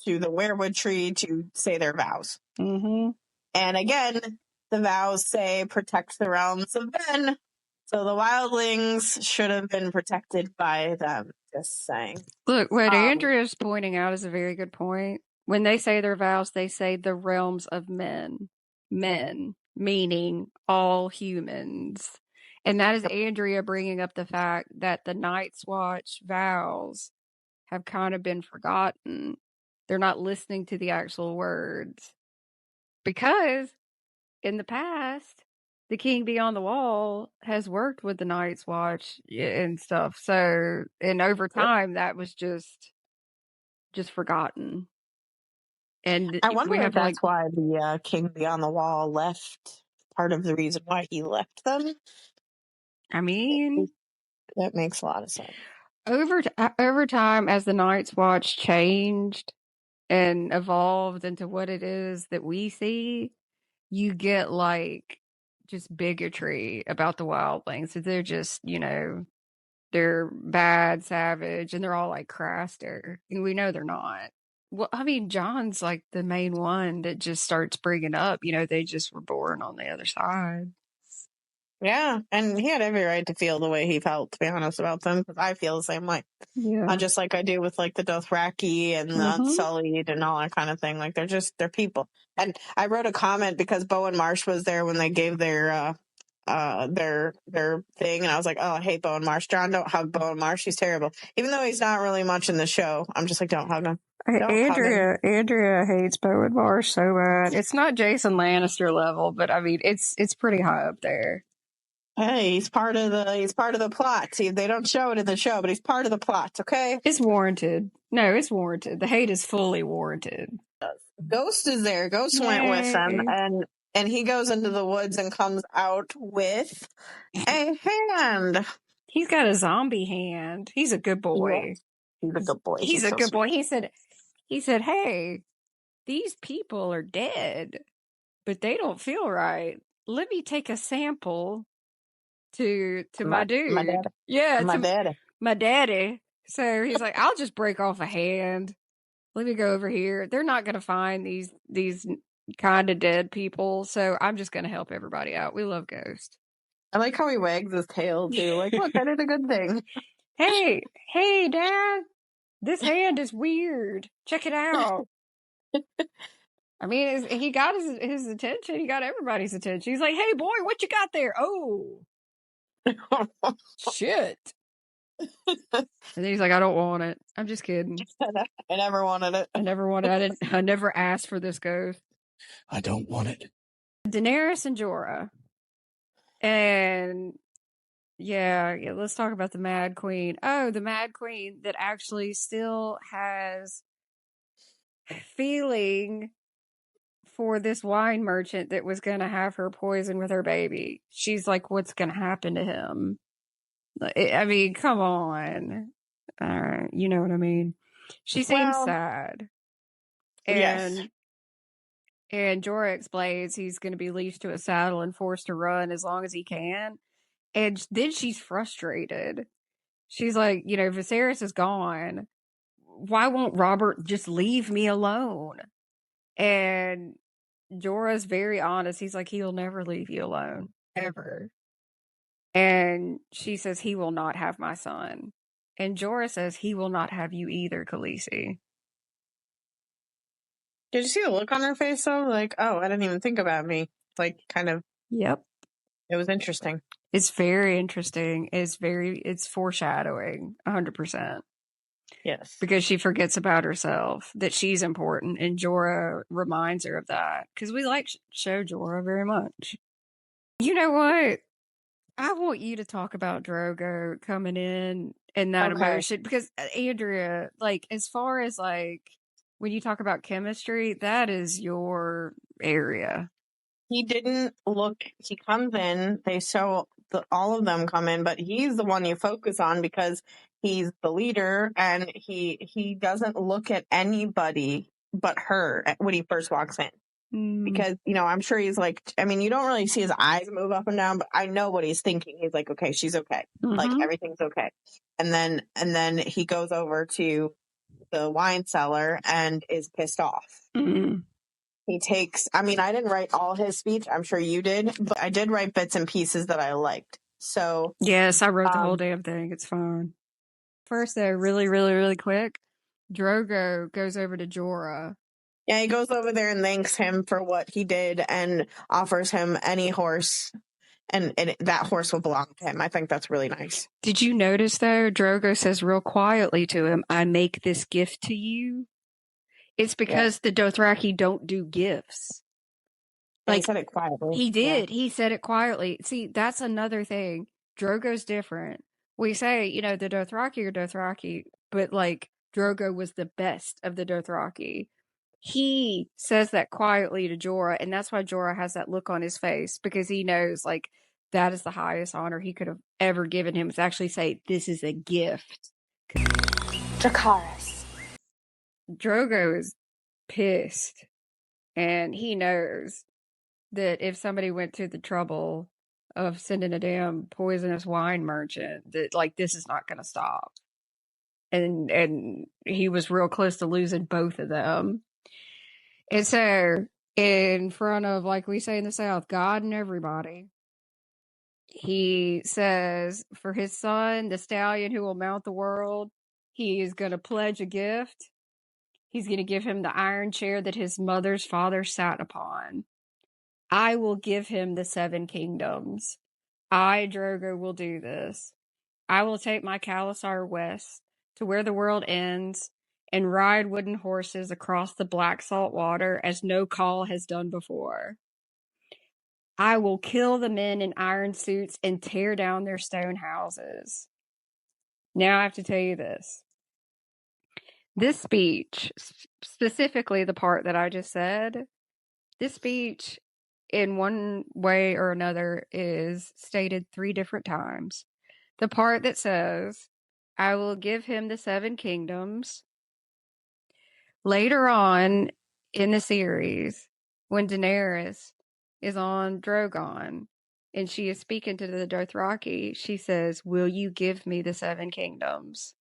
weirwood tree to say their vows. Mm-hmm. And again, the vows say protect the realms of men. So the wildlings should have been protected by them. Just saying. Look, what Andrea's pointing out is a very good point. When they say their vows, they say the realms of men. Men, meaning all humans. And that is Andrea bringing up the fact that the Night's Watch vows have kind of been forgotten. They're not listening to the actual words. Because in the past, the King Beyond the Wall has worked with the Night's Watch and stuff. So, and over time, that was just forgotten. And I wonder if that's why the King Beyond the Wall left. Part of the reason why he left them. I mean, that makes a lot of sense. Over time, as the Night's Watch changed and evolved into what it is that we see, you get like just bigotry about the wildlings. So they're just, they're bad, savage, and they're all like Craster. And we know they're not. Well, I mean, John's like the main one that just starts bringing up, they just were born on the other side. Yeah, and he had every right to feel the way he felt, to be honest about them, because I feel the same way. Yeah. Just like I do with like the Dothraki and the Unsullied and all that kind of thing. Like they're people. And I wrote a comment because Bowen Marsh was there when they gave their their thing, and I was like, oh, I hate Bowen Marsh. John, don't hug Bowen Marsh. He's terrible. Even though he's not really much in the show, I'm just like, don't hug him. Andrea hates Bowen Marsh so bad. It's not Jason Lannister level, but I mean, it's pretty high up there. Hey, he's part of the plot. See, they don't show it in the show, but he's part of the plot. Okay, it's warranted. No, it's warranted. The hate is fully warranted. Ghost is there. Ghost went with him, and he goes into the woods and comes out with a hand. He's got a zombie hand. He's a good boy. Yeah, he's a good boy. He's a good boy. He said, hey, these people are dead, but they don't feel right. Let me take a sample to my dude. My daddy. Yeah, my daddy. So he's like, I'll just break off a hand. Let me go over here. They're not going to find these kind of dead people, so I'm just going to help everybody out. We love Ghost. I like how he wags his tail too. Like, look, I did a good thing. Hey, Dad, this hand is weird. Check it out. I mean, he got his attention. He got everybody's attention. He's like, hey, boy, what you got there? Oh, shit. And then he's like, I don't want it. I'm just kidding. I never wanted it. I never asked for this ghost. I don't want it. Daenerys and Jorah. And yeah, let's talk about the Mad Queen. Oh, the Mad Queen that actually still has feeling for this wine merchant that was going to have her poison with her baby. She's like, what's going to happen to him? I mean, come on. You know what I mean? She seems sad. And Jorah explains he's going to be leashed to a saddle and forced to run as long as he can. And then she's frustrated. She's like, Viserys is gone. Why won't Robert just leave me alone? And Jorah's very honest. He's like, he'll never leave you alone. Ever. And she says, he will not have my son. And Jorah says, he will not have you either, Khaleesi. Did you see the look on her face, though? Like, oh, I didn't even think about me. Like, kind of. Yep. It was interesting. It's very interesting. It's foreshadowing, 100%. Yes. Because she forgets about herself, that she's important, and Jorah reminds her of that. Because we like show Jorah very much. You know what? I want you to talk about Drogo coming in and that emotion. Because, Andrea, like, as far as, like, when you talk about chemistry, that is your area. He didn't look, he comes in, they show all of them come in, but he's the one you focus on because he's the leader, and he doesn't look at anybody but her when he first walks in. Because, I'm sure he's like, I mean, you don't really see his eyes move up and down, but I know what he's thinking. He's like, okay, she's okay. Like, everything's okay. And then he goes over to the wine cellar and is pissed off. He takes, I mean, I didn't write all his speech. I'm sure you did, but I did write bits and pieces that I liked. So yes, I wrote the whole damn thing. It's fine. First, though, really, really, really quick, Drogo goes over to Jorah. Yeah, he goes over there and thanks him for what he did and offers him any horse, and that horse will belong to him. I think that's really nice. Did you notice, though, Drogo says real quietly to him, I make this gift to you? It's because the Dothraki don't do gifts. Like, he said it quietly. He did. Yeah. He said it quietly. See, that's another thing. Drogo's different. We say, the Dothraki are Dothraki, but, like, Drogo was the best of the Dothraki. He says that quietly to Jorah, and that's why Jorah has that look on his face, because he knows, like, that is the highest honor he could have ever given him, is actually say, this is a gift. Dracarys. Drogo is pissed, and he knows that if somebody went to the trouble of sending a damn poisonous wine merchant, that, like, this is not going to stop. And he was real close to losing both of them. And so, in front of, like we say in the South, God and everybody, he says, for his son, the stallion who will mount the world, he is going to pledge a gift. He's going to give him the iron chair that his mother's father sat upon. I will give him the 7 kingdoms. I, Drogo, will do this. I will take my Khalasar west to where the world ends and ride wooden horses across the black salt water as no call has done before. I will kill the men in iron suits and tear down their stone houses. Now I have to tell you this. This speech, specifically the part that I just said, this speech in one way or another is stated 3 different times. The part that says, I will give him the 7 kingdoms. Later on in the series, when Daenerys is on Drogon and she is speaking to the Dothraki, she says, will you give me the 7 kingdoms?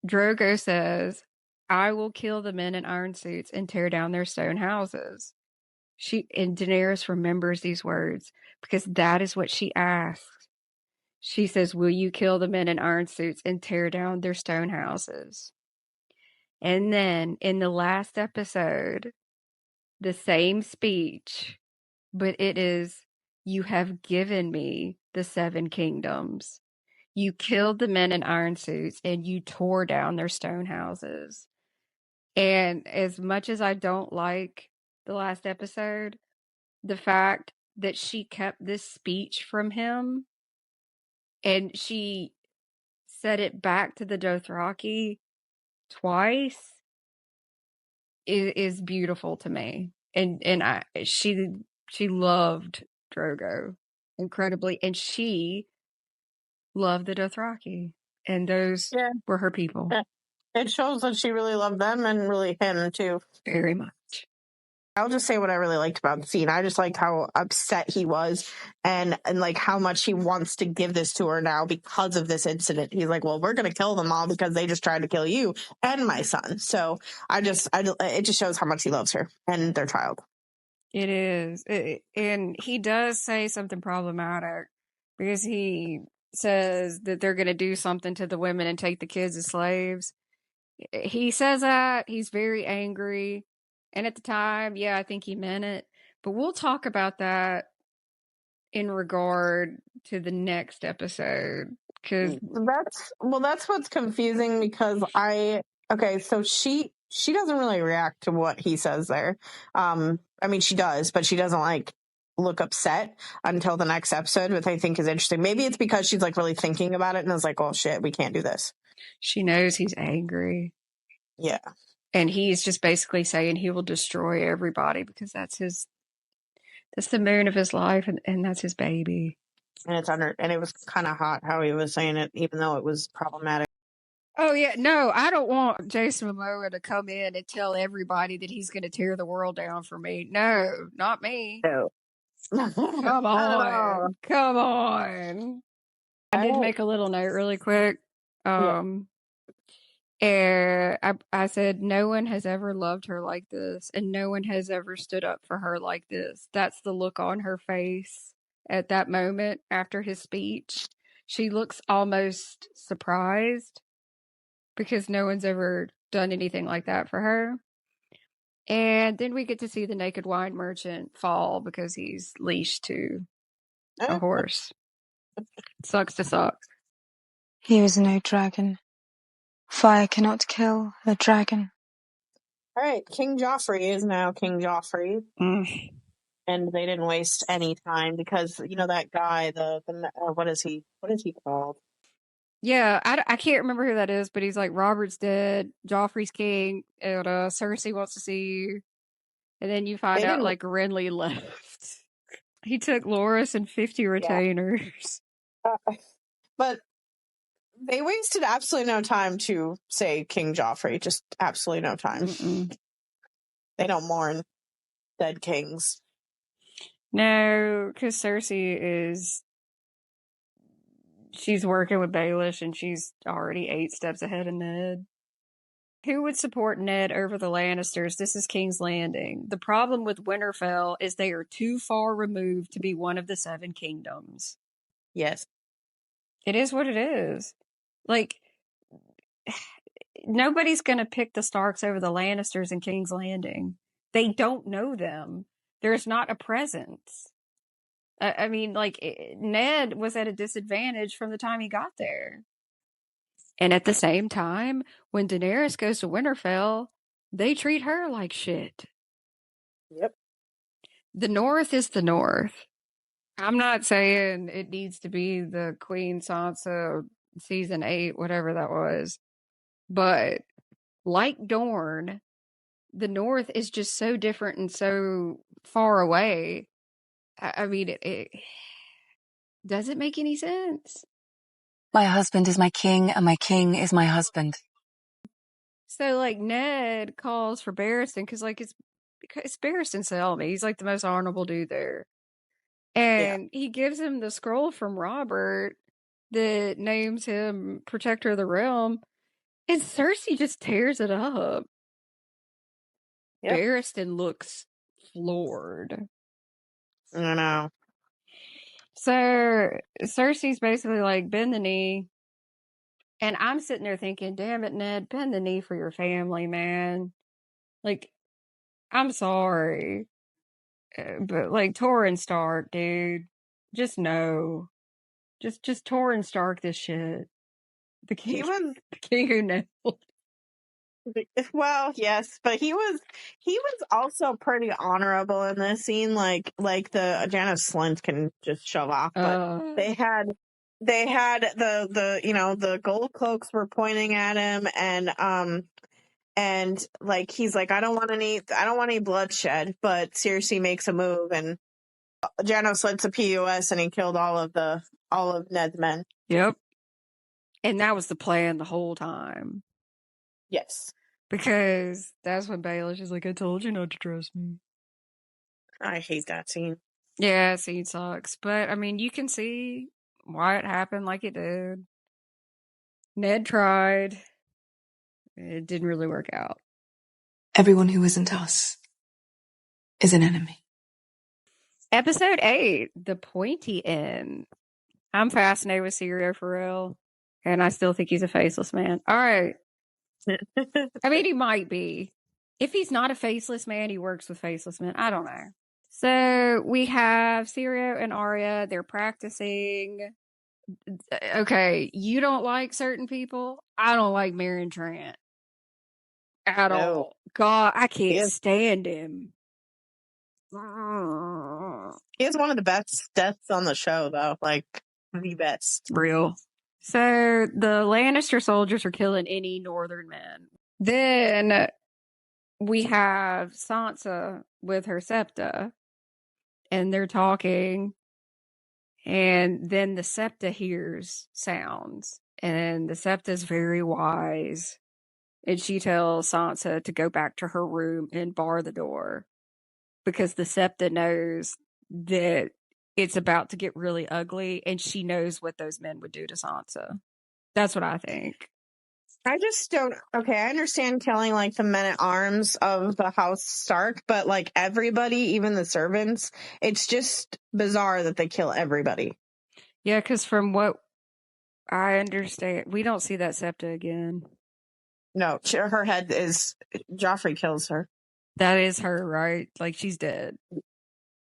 Drogo says, I will kill the men in iron suits and tear down their stone houses. And Daenerys remembers these words because that is what she asks. She says, will you kill the men in iron suits and tear down their stone houses? And then in the last episode, the same speech, but it is, you have given me the 7 kingdoms. You killed the men in iron suits and you tore down their stone houses. And as much as I don't like the last episode, the fact that she kept this speech from him and she said it back to the Dothraki twice is beautiful to me. And she loved Drogo incredibly, and she loved the Dothraki, and those were her people. It shows that she really loved them and really him too. Very much. I'll just say what I really liked about the scene. I just liked how upset he was and like how much he wants to give this to her now because of this incident. He's like, well, we're going to kill them all because they just tried to kill you and my son. So it just shows how much he loves her and their child. It is. And he does say something problematic because he says that they're going to do something to the women and take the kids as slaves. He says that. He's very angry. And at the time, yeah, I think he meant it. But we'll talk about that in regard to the next episode. Cause that's what's confusing because so she doesn't really react to what he says there. I mean, she does, but she doesn't like look upset until the next episode, which I think is interesting. Maybe it's because she's like really thinking about it and is like, oh shit, we can't do this. She knows he's angry. Yeah. And he's just basically saying he will destroy everybody because that's the moon of his life and that's his baby. And it was kind of hot how he was saying it, even though it was problematic. Oh yeah, no, I don't want Jason Momoa to come in and tell everybody that he's going to tear the world down for me. No, not me. No. Come on. Come on. I did make a little note really quick. And I said, no one has ever loved her like this, and no one has ever stood up for her like this. That's the look on her face at that moment after his speech. She looks almost surprised because no one's ever done anything like that for her. And then we get to see the naked wine merchant fall because he's leashed to a horse. Sucks to suck. He is no dragon. Fire cannot kill a dragon. All right, King Joffrey is now King Joffrey. And they didn't waste any time because, you know, that guy, what is he called? Yeah, I can't remember who that is, but he's like, Robert's dead, Joffrey's king, and Cersei wants to see you. And then you find out, like, Renly left. He took Loras and 50 retainers. But they wasted absolutely no time to say King Joffrey. Just absolutely no time. They don't mourn dead kings. No, because Cersei she's working with Baelish and she's already 8 steps ahead of Ned. Who would support Ned over the Lannisters? This is King's Landing. The problem with Winterfell is they are too far removed to be one of the 7 kingdoms. Yes. It is what it is. Like, nobody's going to pick the Starks over the Lannisters in King's Landing. They don't know them. There's not a presence. I mean, like, Ned was at a disadvantage from the time he got there. And at the same time, when Daenerys goes to Winterfell, they treat her like shit. Yep. The North is the North. I'm not saying it needs to be the Queen Sansa season 8, whatever that was. But like Dorne, the North is just so different and so far away. I mean, it doesn't make any sense. My husband is my king, and my king is my husband. So, like, Ned calls for Barristan because, like, it's Barristan Selmy. He's, like, the most honorable dude there. And he gives him the scroll from Robert that names him Protector of the Realm. And Cersei just tears it up. Yep. Barristan looks floored. I know. So Cersei's basically like, bend the knee. And I'm sitting there thinking, damn it, Ned, bend the knee for your family, man. Like, I'm sorry. But like Torrhen Stark, dude, just know. Just Torrhen Stark this shit. The king, the king who nailed. Well, yes, but he was also pretty honorable in this scene. Like the Janos Slint can just shove off, but they had the the gold cloaks were pointing at him, and like he's like, I don't want any bloodshed, but Cersei makes a move, and Janos Slint's a POS, and he killed all of Ned's men. Yep, and that was the plan the whole time. Yes. Because that's when Baelish is like, I told you not to trust me. I hate that scene. Yeah, scene sucks. But, I mean, you can see why it happened like it did. Ned tried. It didn't really work out. Everyone who isn't us is an enemy. Episode 8, The Pointy End. I'm fascinated with Syrio for real. And I still think he's a faceless man. All right. I mean, he might be. If he's not a faceless man, he works with faceless men. I don't know. So we have Syrio and Arya. They're practicing. Okay, you don't like certain people. I don't like Meryn Trant at all. God, I can't stand him. He has one of the best deaths on the show, though. Like, the best. Real. So the Lannister soldiers are killing any northern men. Then we have Sansa with her septa, and they're talking, and then the septa hears sounds, and the septa's very wise, and she tells Sansa to go back to her room and bar the door, because the septa knows that it's about to get really ugly, and she knows what those men would do to Sansa. That's what I think. I just don't. Okay, I understand killing like the men at arms of the House Stark, but like everybody, even the servants, it's just bizarre that they kill everybody. Yeah, because from what I understand, we don't see that septa again. No, her head is. Joffrey kills her. That is her, right? Like, she's dead.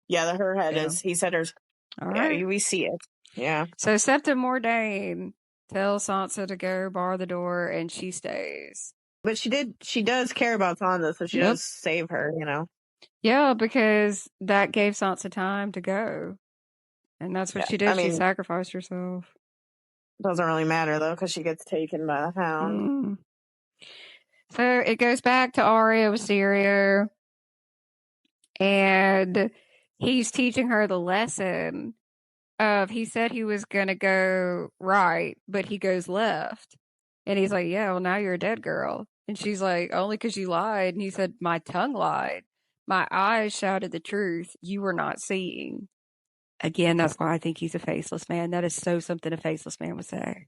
Yeah, her head is. He said hers. All right. Yeah, we see it. Yeah. So Septa Mordain tells Sansa to go bar the door, and she stays. But she does care about Sansa, so she does save her, you know? Yeah, because that gave Sansa time to go. And that's what she did. She sacrificed herself. Doesn't really matter, though, because she gets taken by the Hound. So it goes back to Arya with Syrio, and he's teaching her the lesson of, he said he was going to go right, but he goes left. And he's like, yeah, well, now you're a dead girl. And she's like, only because you lied. And he said, my tongue lied. My eyes shouted the truth. You were not seeing. Again, that's why I think he's a faceless man. That is so something a faceless man would say.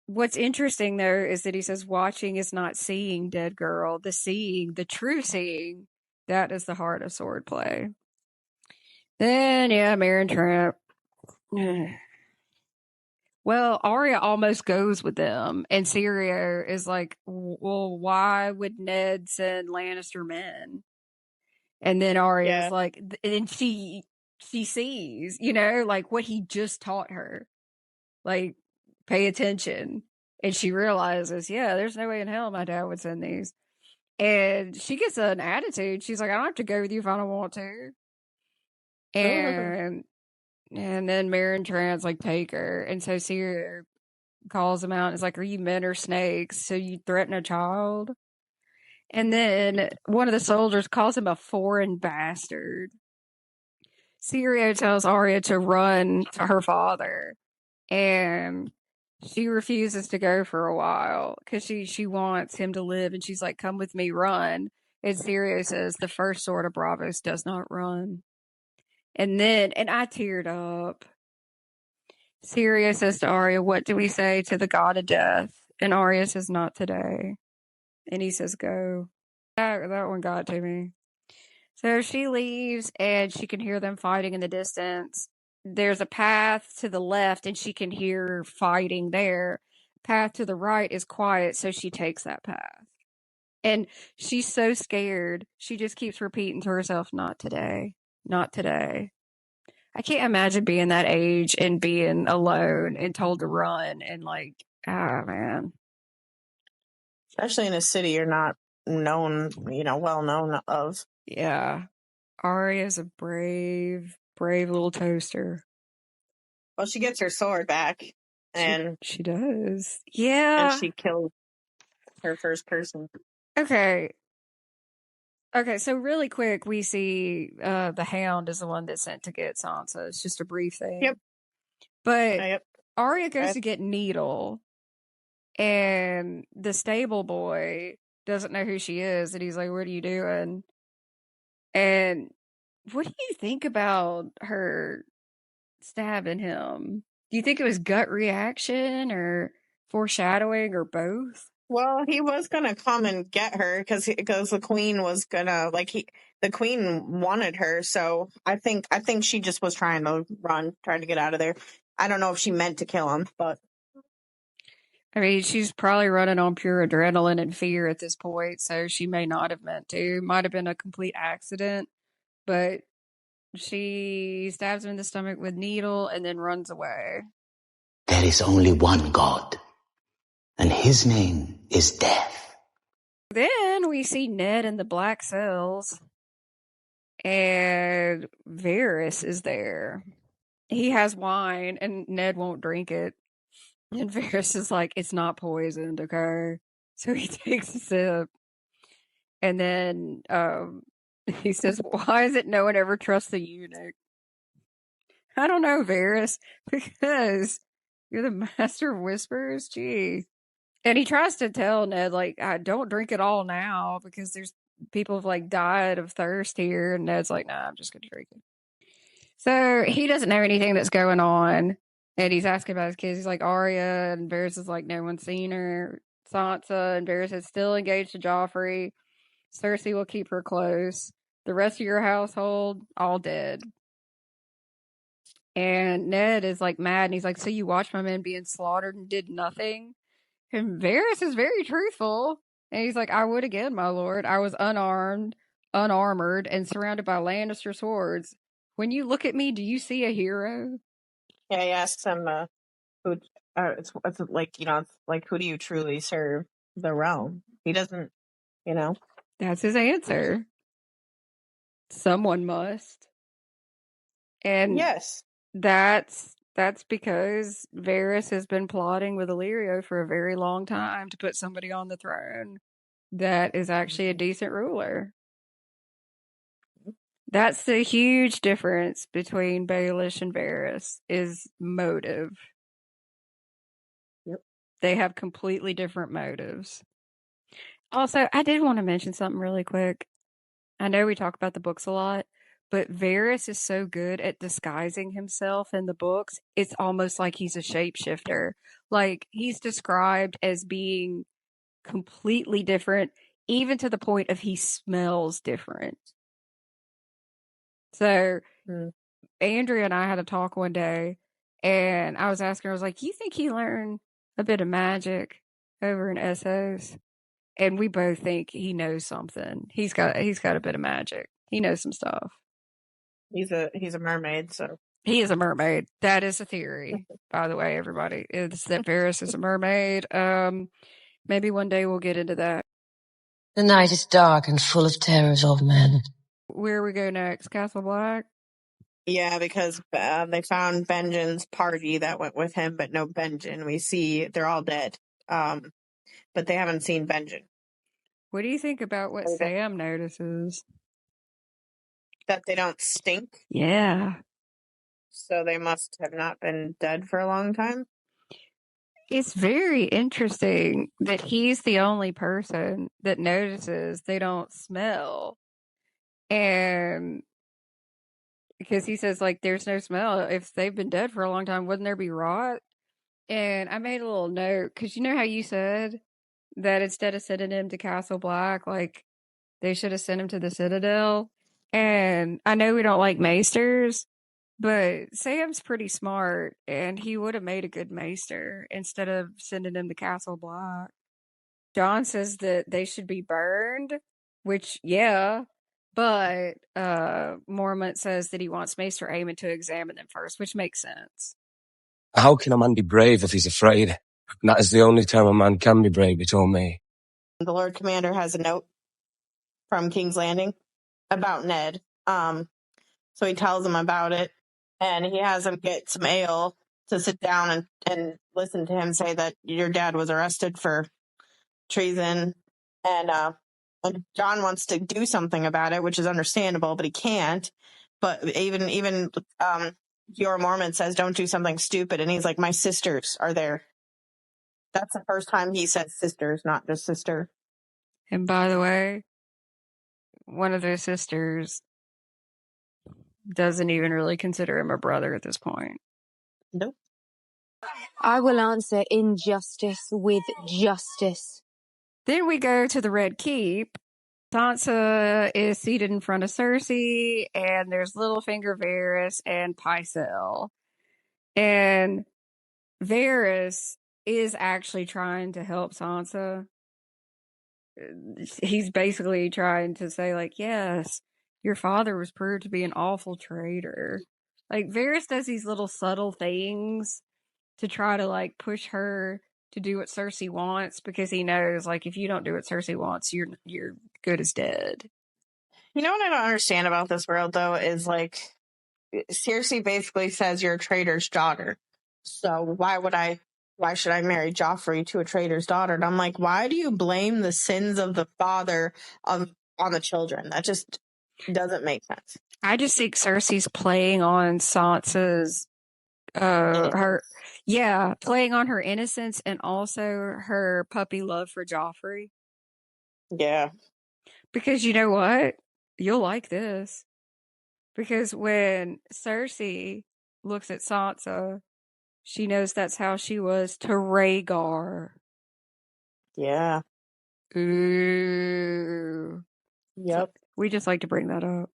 What's interesting, though, is that he says watching is not seeing, dead girl. The seeing, the true seeing, that is the heart of swordplay. Then, yeah, Meryn Trant. Well, Arya almost goes with them, and Syrio is like, well, why would Ned send Lannister men? And then Arya is like, and she she sees, you know, like what he just taught her. Like, pay attention. And she realizes, yeah, there's no way in hell my dad would send these. And she gets an attitude. She's like, I don't have to go with you if I don't want to. And then Maren Trans like take her. And so Syria calls him out and is like, are you men or snakes? So you threaten a child? And then one of the soldiers calls him a foreign bastard. Syria tells Arya to run to her father. And she refuses to go for a while because she wants him to live. And she's like, come with me, run. And Syria says, the first sword of Bravos does not run. And I teared up. Syria says to Arya, what do we say to the god of death? And Arya says, not today. And he says, go. That one got to me. So she leaves and she can hear them fighting in the distance. There's a path to the left and she can hear fighting there. Path to the right is quiet, so she takes that path. And she's so scared. She just keeps repeating to herself, not today. Not today. I can't imagine being that age and being alone and told to run and like, man. Especially in a city you're not known, well known of. Yeah. Arya's a brave little toaster. Well, she gets her sword back. And she does. Yeah. And she kills her first person. Okay, so really quick, we see the Hound is the one that's sent to get Sansa. It's just a brief thing. Yep. But Arya goes to get Needle, and the stable boy doesn't know who she is, and he's like, what are you doing? And what do you think about her stabbing him? Do you think it was gut reaction or foreshadowing or both? Well, he was gonna come and get her because the queen was gonna the queen wanted her. So I think she just was trying to get out of there. I don't know if she meant to kill him, but I mean, she's probably running on pure adrenaline and fear at this point, so she may not have meant to. Might have been a complete accident, but she stabs him in the stomach with Needle and then runs away. There is only one God, and his name is Death. Then we see Ned in the black cells, and Varys is there. He has wine, and Ned won't drink it. And Varys is like, it's not poisoned, okay? So he takes a sip. And then he says, why is it no one ever trusts the eunuch? I don't know, Varys, because you're the master of whispers. Gee. And he tries to tell Ned, like, don't drink it all now because there's people have like died of thirst here. And Ned's like, nah, I'm just going to drink it. So he doesn't know anything that's going on. And he's asking about his kids. He's like, Arya. And Varys is like, no one's seen her. Sansa. And Varys is still engaged to Joffrey. Cersei will keep her close. The rest of your household, all dead. And Ned is like mad. And he's like, so you watched my men being slaughtered and did nothing? And Varys is very truthful. And he's like, I would again, my lord. I was unarmed, unarmored, and surrounded by Lannister swords. When you look at me, do you see a hero? Yeah, he asks him, who, it's like, it's like, who do you truly serve? The realm. He doesn't, That's his answer. Someone must. And yes, that's because Varys has been plotting with Illyrio for a very long time to put somebody on the throne that is actually a decent ruler. That's the huge difference between Baelish and Varys is motive. Yep. They have completely different motives. Also, I did want to mention something really quick. I know we talk about the books a lot, but Varys is so good at disguising himself in the books. It's almost like he's a shapeshifter. Like, he's described as being completely different, even to the point of he smells different. So, Andrea and I had a talk one day, and I was asking her, I was like, you think he learned a bit of magic over in Essos? And we both think he knows something. He's got a bit of magic. He knows some stuff. He's a mermaid, so. He is a mermaid. That is a theory, by the way, everybody. It's that Varys is a mermaid. Maybe one day we'll get into that. The night is dark and full of terrors of men. Where we go next? Castle Black? Yeah, because they found Benjen's party that went with him, but no Benjen. We see they're all dead. But they haven't seen Benjen. What do you think about what Sam notices? That they don't stink? Yeah. So they must have not been dead for a long time? It's very interesting that he's the only person that notices they don't smell. And because he says, like, there's no smell. If they've been dead for a long time, wouldn't there be rot? And I made a little note, because you know how you said that instead of sending him to Castle Black, like, they should have sent him to the Citadel? And I know we don't like maesters, but Sam's pretty smart, and he would have made a good maester instead of sending him to Castle Black. John says that they should be burned, which, yeah, but Mormont says that he wants Maester Aemon to examine them first, which makes sense. How can a man be brave if he's afraid? That is the only time a man can be brave, he told me. The Lord Commander has a note from King's Landing about Ned. So he tells him about it, and he has him get some ale to sit down and listen to him say that your dad was arrested for treason, and John wants to do something about it, which is understandable, but he can't. But even your Mormon says don't do something stupid, and he's like, my sisters are there. That's the first time he said sisters, not just sister. And by the way, one of their sisters doesn't even really consider him a brother at this point. Nope. I will answer injustice with justice. Then we go to the Red Keep. Sansa is seated in front of Cersei, and there's Littlefinger, Varys, and Pycelle. And Varys is actually trying to help Sansa. He's basically trying to say, like, yes, your father was proved to be an awful traitor. Like, Varys does these little subtle things to try to, like, push her to do what Cersei wants, because he knows, like, if you don't do what Cersei wants, you're good as dead. You know what I don't understand about this world, though, is, like, Cersei basically says you're a traitor's daughter. So why should I marry Joffrey to a traitor's daughter? And I'm like, why do you blame the sins of the father on the children? That just doesn't make sense. I just think Cersei's playing on Sansa's playing on her innocence and also her puppy love for Joffrey. Yeah. Because you know what? You'll like this. Because when Cersei looks at Sansa, she knows that's how she was to Rhaegar. Yeah. Ooh. Yep. So we just like to bring that up.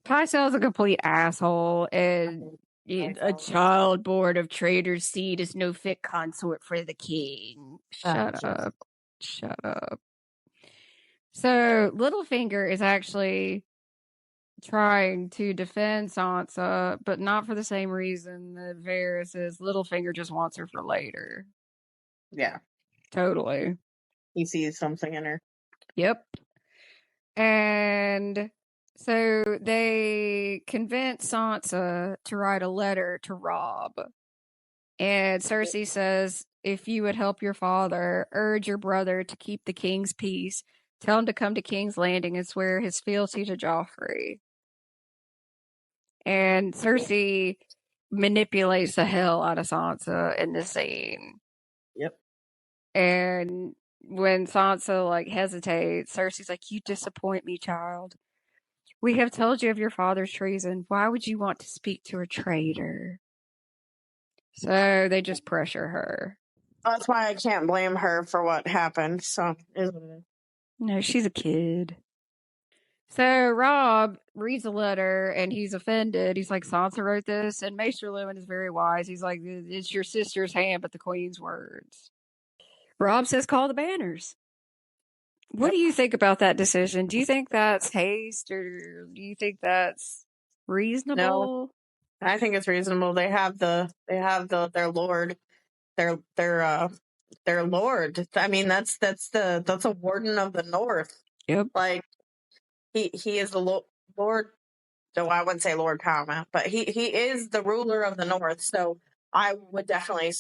Pycelle's a complete asshole, and a child born of traitor's seed is no fit consort for the king. Shut up. Shut up. So Littlefinger is actually trying to defend Sansa, but not for the same reason that Varys is. Littlefinger just wants her for later. Yeah. Totally. He sees something in her. Yep. And so they convince Sansa to write a letter to Robb. And Cersei says, if you would help your father, urge your brother to keep the king's peace, tell him to come to King's Landing and swear his fealty to Joffrey. And Cersei manipulates the hell out of Sansa in this scene. Yep. And when Sansa, like, hesitates, Cersei's like, you disappoint me, child. We have told you of your father's treason. Why would you want to speak to a traitor? So they just pressure her. That's why I can't blame her for what happened. So, No, she's a kid. So Robb reads the letter and he's offended. He's like, Sansa wrote this, and Maester Luwin is very wise. He's like, it's your sister's hand, but the queen's words. Robb says, call the banners. What do you think about that decision? Do you think that's haste, or do you think that's reasonable? No, I think it's reasonable. They have their lord, their lord. I mean, that's a warden of the north. Yep. Like he is the lord. So I wouldn't say Lord Paramount, but he is the ruler of the north. So I would definitely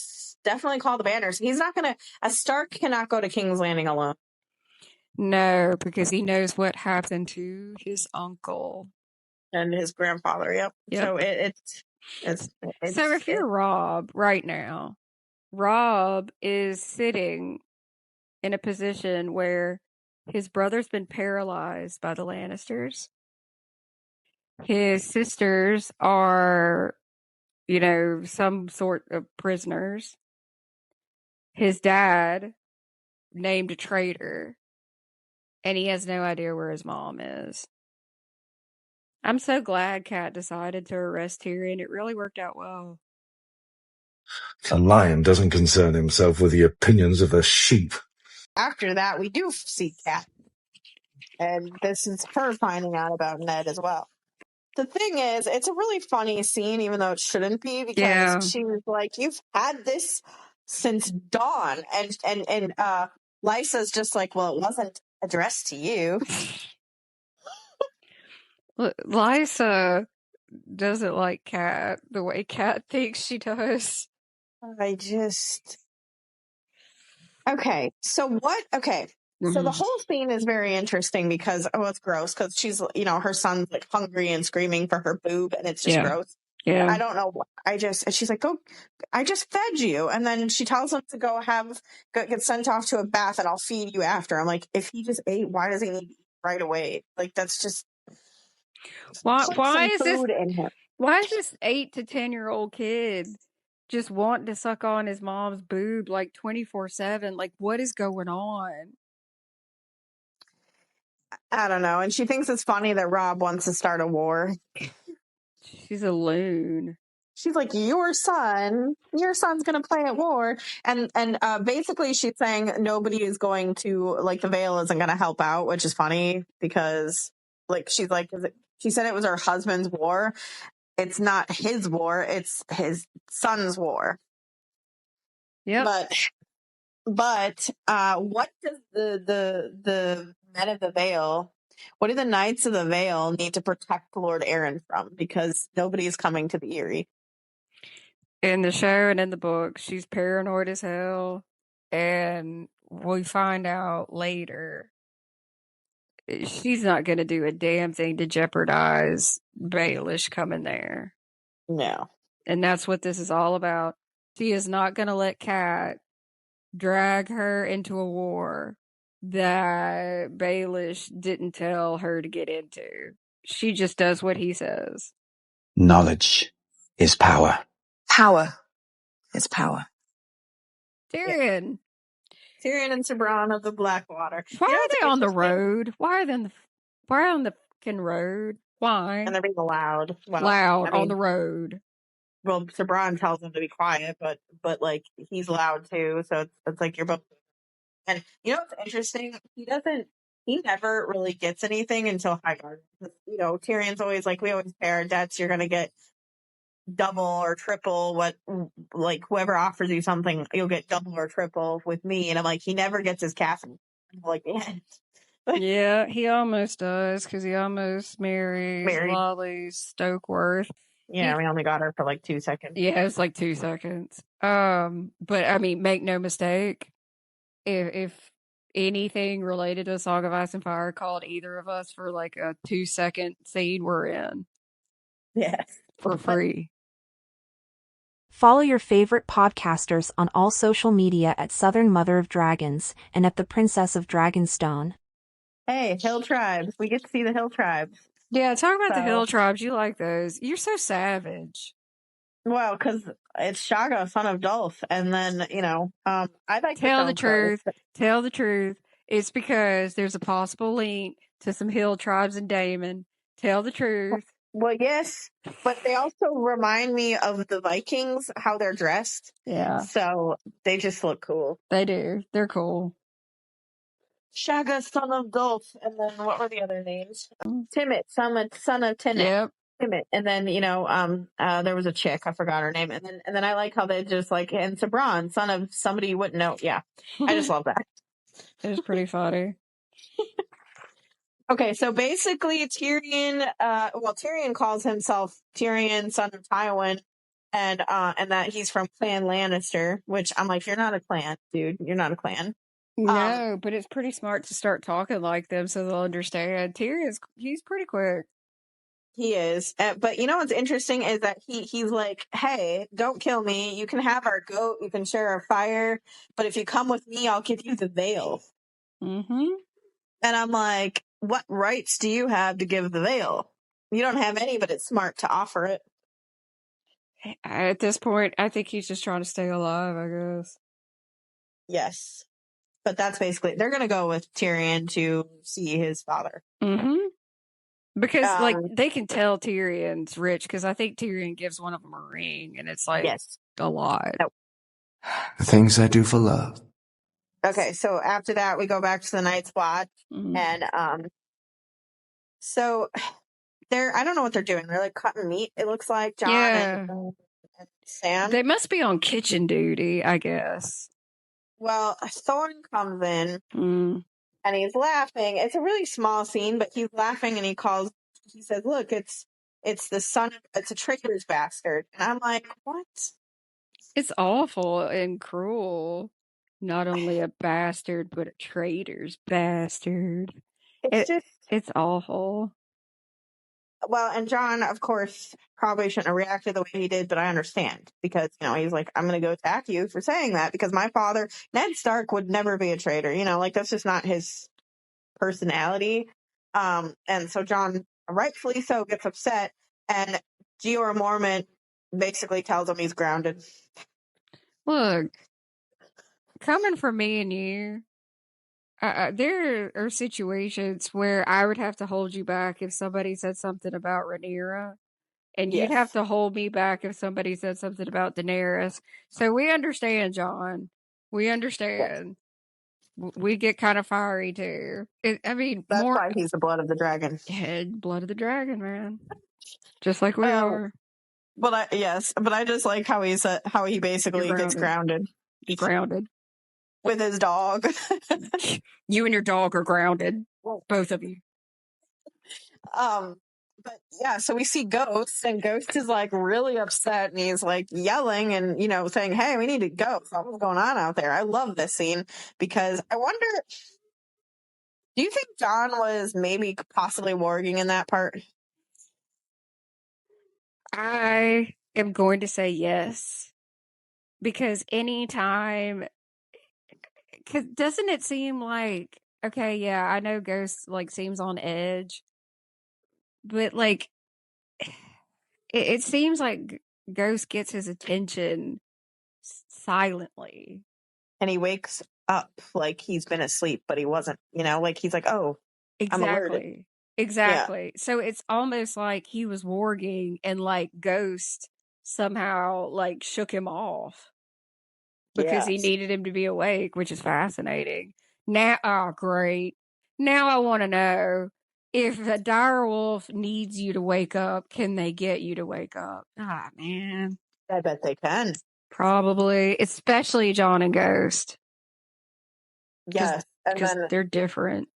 call the banners. He's not gonna. A Stark cannot go to King's Landing alone. No, because he knows what happened to his uncle and his grandfather. Yep. So it's so if you're Rob right now, Rob is sitting in a position where his brother's been paralyzed by the Lannisters. His sisters are, some sort of prisoners. His dad named a traitor, and he has no idea where his mom is. I'm so glad Kat decided to arrest Tyrion. It really worked out well. A lion doesn't concern himself with the opinions of a sheep. After that, we do see Kat. And this is her finding out about Ned as well. The thing is, it's a really funny scene, even though it shouldn't be, because she was like, "You've had this since dawn," and Lysa's just like, "Well, it wasn't addressed to you." Lysa doesn't like Kat the way Kat thinks she does. Okay, so what? Okay, so the whole scene is very interesting because it's gross because she's her son's like hungry and screaming for her boob, and it's just gross. Yeah, I don't know. She's like, "Go, I just fed you," and then she tells him to go get sent off to a bath, and I'll feed you after. I'm like, if he just ate, why does he need to eat right away? Like that's just why is food in him. Why is this 8 to 10-year-old kid just wanting to suck on his mom's boob like 24/7? Like, what is going on? I don't know. And she thinks it's funny that Rob wants to start a war. She's a loon. She's like, your son's going to play at war. And basically she's saying nobody is going to, like, the Vale isn't going to help out, which is funny because, like, she's like, she said it was her husband's war. It's not his war. It's his son's war. Yeah. But what does the men of the Vale, what do the Knights of the Vale need to protect Lord Aaron from? Because nobody is coming to the Eyrie. In the show and in the book, she's paranoid as hell, and we find out later she's not going to do a damn thing to jeopardize Baelish coming there. No. And that's what this is all about. She is not going to let Kat drag her into a war that Baelish didn't tell her to get into. She just does what he says. Knowledge is power. Power is power. Tyrion. Tyrion and Sabran of the Blackwater. Why are they on the road? Why are they on the fucking road? Why? And they're being loud. On the road. Well, Sabran tells them to be quiet, but like he's loud too. So it's like you're both. And you know what's interesting? He never really gets anything until Highgarden. Tyrion's always like, we always pay our debts. You're gonna get double or triple what, like, whoever offers you something, you'll get double or triple with me. And I'm like, he never gets his castle. I'm like, yeah, he almost does because he almost marries Lolly Stokeworth. Yeah, we only got her for like 2 seconds. Yeah, it was like 2 seconds. But I mean, make no mistake, if anything related to A Song of Ice and Fire called either of us for like a 2-second scene, we're in. Yes. For free. Follow your favorite podcasters on all social media at Southern Mother of Dragons and at the Princess of Dragonstone. Hey, Hill Tribes. We get to see the Hill Tribes. Yeah, talk about the Hill Tribes. You like those. You're so savage. Well, because it's Shaga, son of Dolph. And then, I like Tell the truth. Tell the truth. It's because there's a possible link to some Hill Tribes in Daemon. Tell the truth. Well, yes, but they also remind me of the Vikings, how they're dressed. Yeah. So they just look cool. They do. They're cool. Shagga, son of Gulf, and then what were the other names? Timit, son of Tinnit. Yep. Timit, and then there was a chick, I forgot her name, and then I like how they just like, and Sabran, son of somebody you wouldn't know. Yeah, I just love that. It was pretty funny. Okay, so basically Tyrion, Tyrion calls himself Tyrion, son of Tywin, and that he's from Clan Lannister, which I'm like, you're not a clan, dude. You're not a clan. No, but it's pretty smart to start talking like them so they'll understand. He's pretty quick. He is. But you know what's interesting is that he's like, hey, don't kill me. You can have our goat. You can share our fire. But if you come with me, I'll give you the veil. Mm-hmm. And I'm like, what rights do you have to give the veil? You don't have any, but it's smart to offer it. At this point, I think he's just trying to stay alive, I guess. Yes. But that's basically, they're going to go with Tyrion to see his father. Mm-hmm. Because, they can tell Tyrion's rich, because I think Tyrion gives one of them a ring, and it's like, yes, a lot. No. The things I do for love. Okay, so after that, we go back to the Night's Watch, and so I don't know what they're doing. They're like cutting meat. It looks like Jon and Sam. They must be on kitchen duty, I guess. Well, Thorne comes in and he's laughing. It's a really small scene, but he's laughing and he says, "Look, it's a traitor's bastard." And I'm like, what? It's awful and cruel. Not only a bastard, but a traitor's bastard. It's awful. Well, and Jon, of course, probably shouldn't have reacted the way he did, but I understand because, he's like, I'm going to go attack you for saying that because my father, Ned Stark, would never be a traitor. That's just not his personality. And so Jon, rightfully so, gets upset, and Jeor Mormont basically tells him he's grounded. Look, coming from me and you, there are situations where I would have to hold you back if somebody said something about Rhaenyra, and you'd have to hold me back if somebody said something about Daenerys. So we understand, Jon. We understand. Yes. We get kind of fiery too. That's why he's the blood of the dragon. Blood of the dragon, man. Just like we are. But I just like how he basically gets grounded. He's grounded. With his dog. You and your dog are grounded. Both of you. But yeah, so we see Ghost, and Ghost is like really upset, and he's like yelling and, saying, hey, we need to go. Something's going on out there. I love this scene because I wonder, do you think Jon was maybe possibly warging in that part? I am going to say yes. Because anytime, doesn't it seem like, okay, yeah, I know Ghost seems on edge, but it seems like Ghost gets his attention silently. And he wakes up like he's been asleep, but he wasn't, he's like, oh, exactly. I'm alerted. Exactly. Yeah. So it's almost like he was warging and Ghost somehow shook him off. Because he needed him to be awake, which is fascinating. Now, oh, great. Now I want to know, if a direwolf needs you to wake up, can they get you to wake up? Ah, man. I bet they can. Probably. Especially Jon and Ghost. Yes. Because they're different.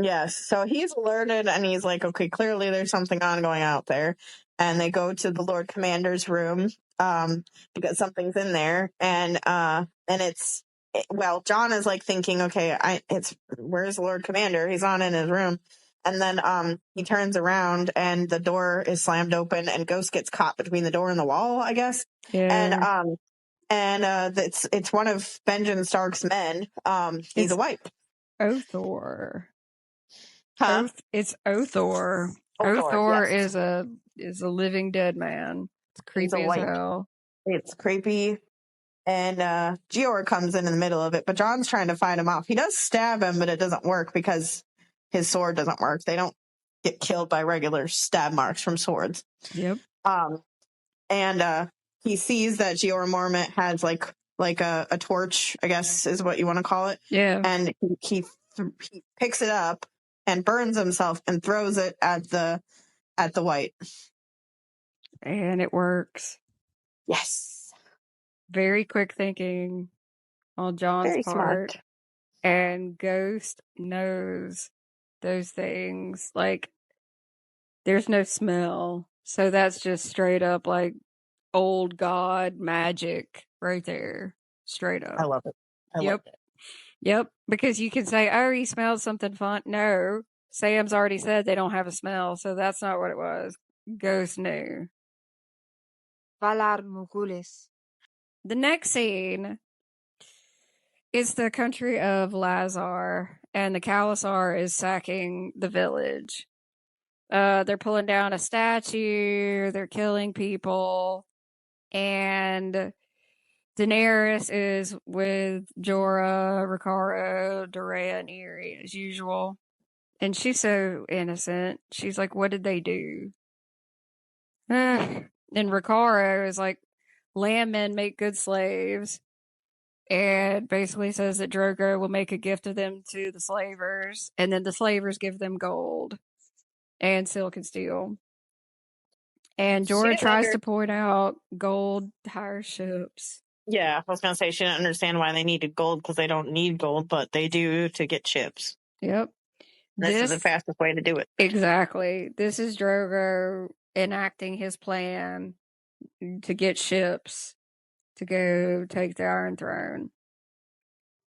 Yes. So he's alerted and he's like, okay, clearly there's something going out there. And they go to the Lord Commander's room because something's in there. And Jon is thinking, okay, where's the Lord Commander? He's not in his room. And then he turns around and the door is slammed open and Ghost gets caught between the door and the wall, I guess. Yeah. And it's one of Benjen Stark's men. He's a wipe. Othor. Huh? It's Othor. Othor yes. is a living dead man. It's creepy as hell. It's creepy. And Jeor comes in the middle of it, but Jon's trying to fight him off. He does stab him, but it doesn't work because his sword doesn't work. They don't get killed by regular stab marks from swords. Yep. And he sees that Jeor Mormont has like a torch, I guess is what you want to call it. Yeah. And he picks it up and burns himself and throws it at the white. And it works. Yes. Very quick thinking on John's Very part. smart. And Ghost knows those things. Like, there's no smell. So that's just straight up like old god magic right there. Straight up. I love it. I love it. Yep. Because you can say, oh, he smelled something fun. No. Sam's already said they don't have a smell, so that's not what it was. Ghost knew. Valar Morghulis. The next scene is the country of Lazar, and the Khalasar is sacking the village. They're pulling down a statue, they're killing people, and Daenerys is with Jorah, Ricardo, Dorea, and Eerie as usual. And she's so innocent. She's like, what did they do? And Ricardo is like, landmen make good slaves. And basically says that Drogo will make a gift of them to the slavers. And then the slavers give them gold and silk and steel. And Jorah tries to point out gold hire ships. Yeah, I was going to say she didn't understand why they needed gold because they don't need gold, but they do to get ships. Yep. This is the fastest way to do it. Exactly. This is Drogo enacting his plan to get ships to go take the Iron Throne.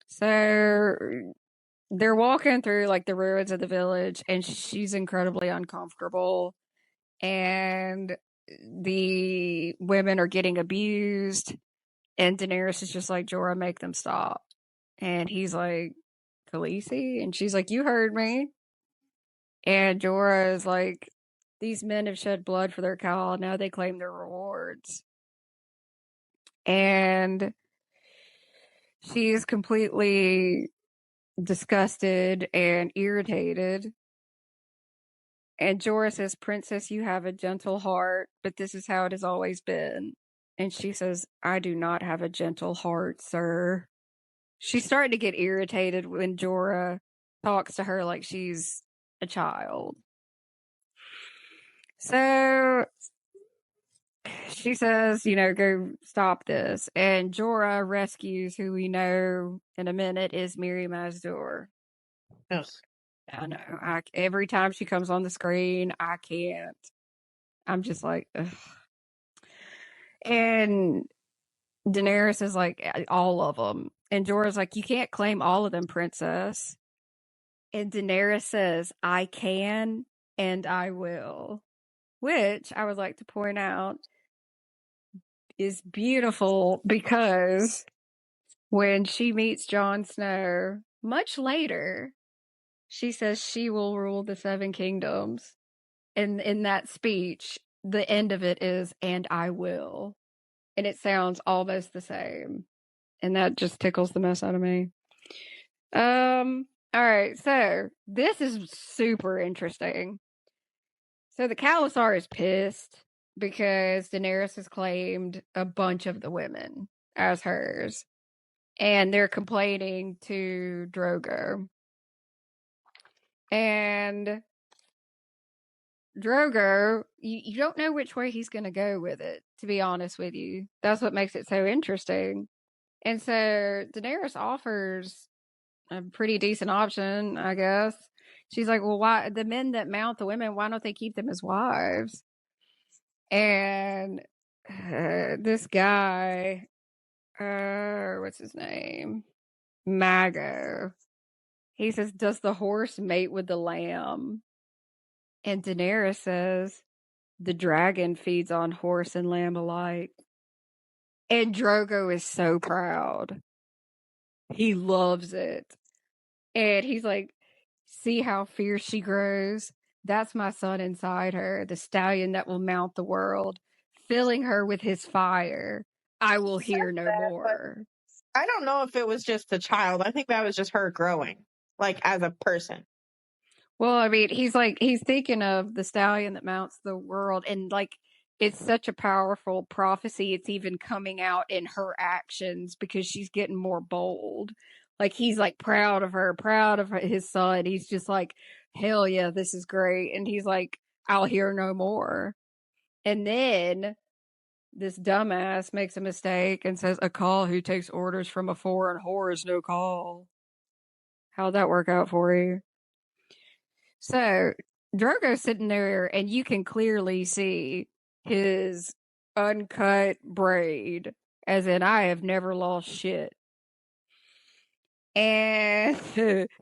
So they're walking through like the ruins of the village, and she's incredibly uncomfortable. And the women are getting abused, and Daenerys is just like, Jorah, make them stop. And he's like, Khaleesi? And she's like, you heard me. And Jorah is like, these men have shed blood for their Khal, now they claim their rewards. And she is completely disgusted and irritated. And Jorah says, Princess, you have a gentle heart, but this is how it has always been. And she says, I do not have a gentle heart, sir. She's starting to get irritated when Jorah talks to her like she's a child. So she says, go stop this. And Jorah rescues who we know in a minute is Miri Mazdur. Yes. I know. Every time she comes on the screen, I can't. I'm just like, ugh. And Daenerys is like, all of them. And Jorah's like, you can't claim all of them, princess. And Daenerys says, I can and I will. Which I would like to point out is beautiful because when she meets Jon Snow, much later, she says she will rule the Seven Kingdoms. And in that speech, the end of it is, and I will. And it sounds almost the same. And that just tickles the mess out of me. All right, so this is super interesting. So the Khalasar is pissed because Daenerys has claimed a bunch of the women as hers. And they're complaining to Drogo. And Drogo, you don't know which way he's going to go with it, to be honest with you. That's what makes it so interesting. And so Daenerys offers a pretty decent option, I guess. She's like, well, why the men that mount the women, why don't they keep them as wives? And this guy, what's his name? Mago. He says, does the horse mate with the lamb? And Daenerys says, the dragon feeds on horse and lamb alike. And Drogo is so proud. He loves it. And he's like, see how fierce she grows? That's my son inside her, the stallion that will mount the world, filling her with his fire. I will hear no more. I don't know if it was just a child. I think that was just her growing, like as a person. Well, I mean, he's thinking of the stallion that mounts the world, and like it's such a powerful prophecy. It's even coming out in her actions because she's getting more bold. Like, he's like proud of her, proud of his son. He's just like, hell yeah, this is great. And he's like, I'll hear no more. And then this dumbass makes a mistake and says, a call who takes orders from a foreign whore is no call. How'd that work out for you? So Drogo's sitting there and you can clearly see his uncut braid, as in, I have never lost shit. And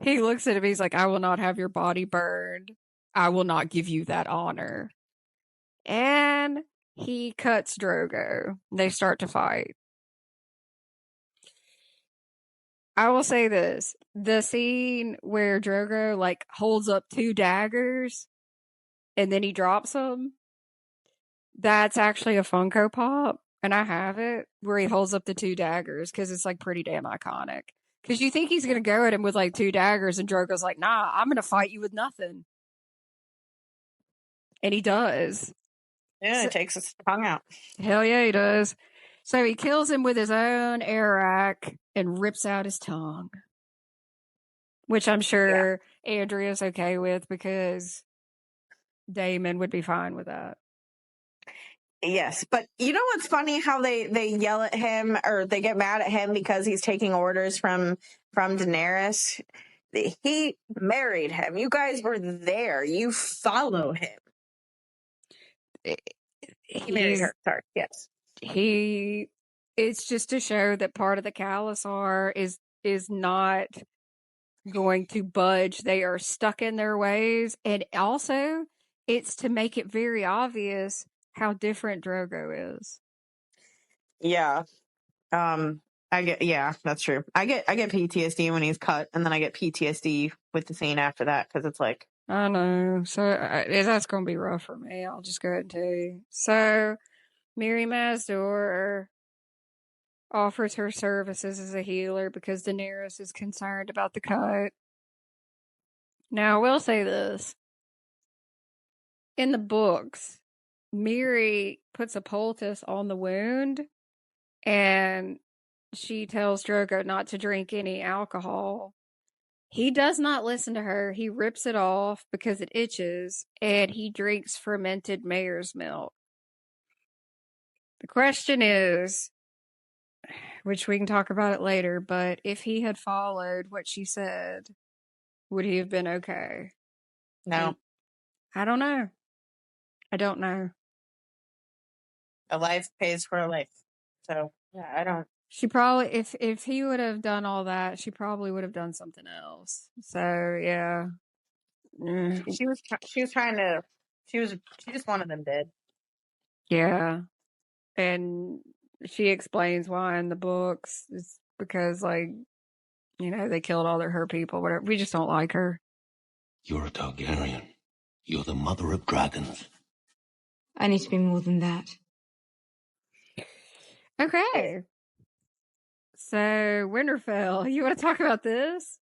he looks at him, he's like, I will not have your body burned. I will not give you that honor. And he cuts Drogo. They start to fight. I will say this. The scene where Drogo, like, holds up 2 daggers and then he drops them, that's actually a Funko Pop, and I have it, where he holds up the 2 daggers, because it's, like, pretty damn iconic. Because you think he's going to go at him with, like, 2 daggers, and Drogo's like, nah, I'm going to fight you with nothing. And he does. Yeah, he takes his tongue out. Hell yeah, he does. So he kills him with his own arak and rips out his tongue. Which I'm sure Andrea's okay with, because Daemon would be fine with that. Yes, but you know what's funny? How they yell at him, or they get mad at him because he's taking orders from Daenerys. He married him. You guys were there. You follow him. He married her. Sorry. Yes. It's just to show that part of the Khalasar is not going to budge. They are stuck in their ways, and also it's to make it very obvious how different Drogo is. Yeah. That's true. I get PTSD when he's cut, and then I get PTSD with the scene after that, because it's like, I know. So that's going to be rough for me. I'll just go ahead and tell you. So Miri Mazdor offers her services as a healer because Daenerys is concerned about the cut. Now, I will say this. In the books, Miri puts a poultice on the wound, and she tells Drogo not to drink any alcohol. He does not listen to her. He rips it off because it itches, and he drinks fermented mare's milk. The question is, which we can talk about it later, but if he had followed what she said, would he have been okay? No. And I don't know. I don't know. A life pays for a life. So, yeah, I don't. She probably, if he would have done all that, she probably would have done something else. So, yeah. She was trying to, she just wanted them dead. Yeah. And she explains why in the books. It's because, like, you know, they killed all her people, whatever. We just don't like her. You're a Targaryen. You're the mother of dragons. I need to be more than that. Okay. So, Winterfell, you want to talk about this?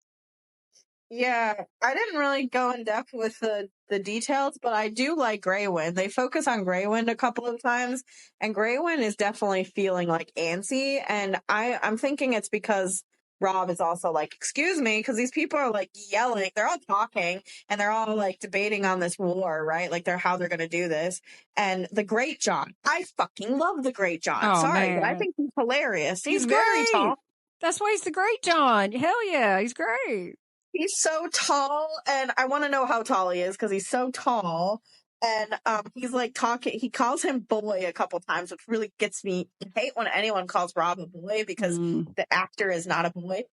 Yeah, I didn't really go in depth with the details, but I do like Grey Wind. They focus on Grey Wind a couple of times, and Grey Wind is definitely feeling like antsy, and I'm thinking it's because Rob is also like, excuse me, because these people are like yelling, they're all talking, and they're all like debating on this war, right? Like how they're going to do this. And the Great John, I fucking love the Great John. Oh, sorry, man. but I think he's hilarious. He's very great. tall. That's why he's the Great John. Hell yeah, he's great. He's so tall, and I want to know how tall he is because he's so tall. And he's like talking. He calls him boy a couple times, which really gets me. I hate when anyone calls Rob a boy because the actor is not a boy.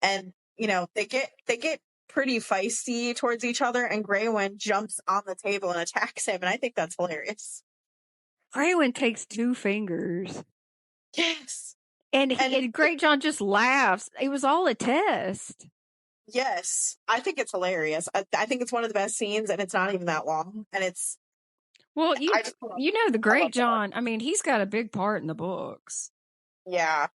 And you know they get pretty feisty towards each other. And Grey Wind jumps on the table and attacks him, and I think that's hilarious. Grey Wind takes 2 fingers. Yes. And Great John just laughs. It was all a test. Yes. I think it's hilarious. I think it's one of the best scenes, and it's not even that long. And it's... Well, you know the Great John, I mean, he's got a big part in the books. Yeah.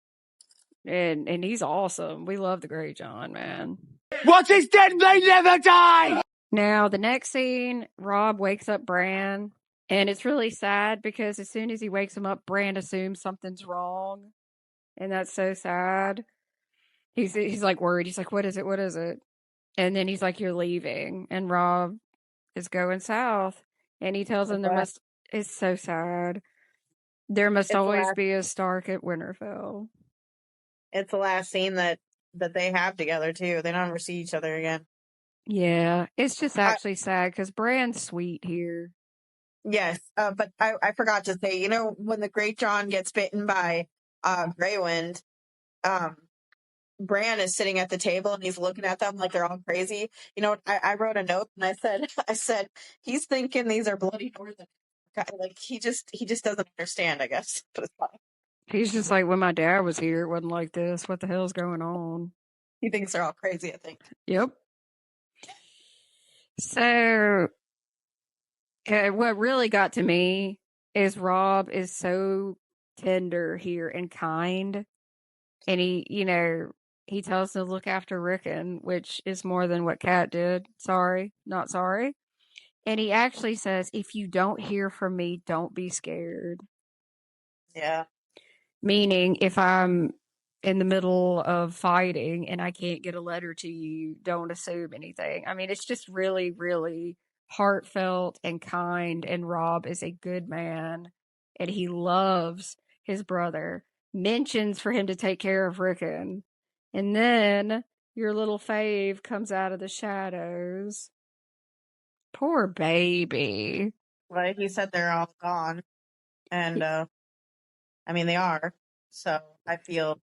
And he's awesome. We love the Great John, man. What is dead may never die! Now, the next scene, Rob wakes up Bran, And it's really sad because as soon as he wakes him up, Bran assumes something's wrong. And that's so sad. He's like worried. He's like, what is it? What is it? And then he's like, you're leaving. And Rob is going south. And he tells him it's so sad. There must always be a Stark at Winterfell. It's the last scene that they have together, too. They don't ever see each other again. Yeah, it's just actually sad because Bran's sweet here. Yes, but I forgot to say, when the Great John gets bitten by Grey Wind, Bran is sitting at the table and he's looking at them like they're all crazy. I wrote a note and I said he's thinking these are bloody northern. Like he just doesn't understand, I guess. But it's funny. He's just like, when my dad was here, it wasn't like this. What the hell's going on? He thinks they're all crazy, I think. Yep. So, what really got to me is Rob is so tender here and kind. And he tells us to look after Rickon, which is more than what Kat did. Sorry, not sorry. And he actually says, if you don't hear from me, don't be scared. Yeah. Meaning, if I'm in the middle of fighting and I can't get a letter to you, don't assume anything. I mean, it's just really, really heartfelt and kind. And Rob is a good man and he loves his brother. Mentions for him to take care of Rickon. And then your little fave comes out of the shadows. Poor baby. Like he said, they're all gone. And, I mean, they are. So I feel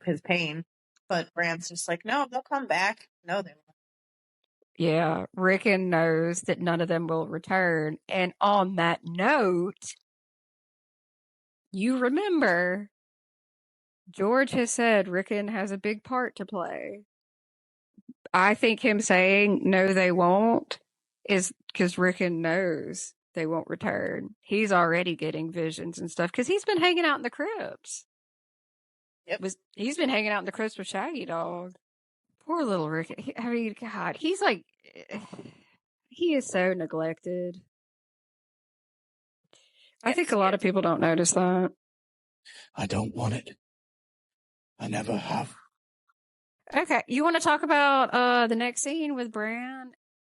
his pain. But Bran's just like, no, they'll come back. No, they won't. Yeah, Rickon knows that none of them will return. And on that note, you remember George has said Rickon has a big part to play. I think him saying, no, they won't, is because Rickon knows they won't return. He's already getting visions and stuff because he's been hanging out in the crypts. Yep. He's been hanging out in the crypts with Shaggy Dog. Poor little Rickon. I mean, God, he's like, he is so neglected. I think a lot of people don't notice that. I don't want it. I never have. Okay, you want to talk about the next scene with Bran?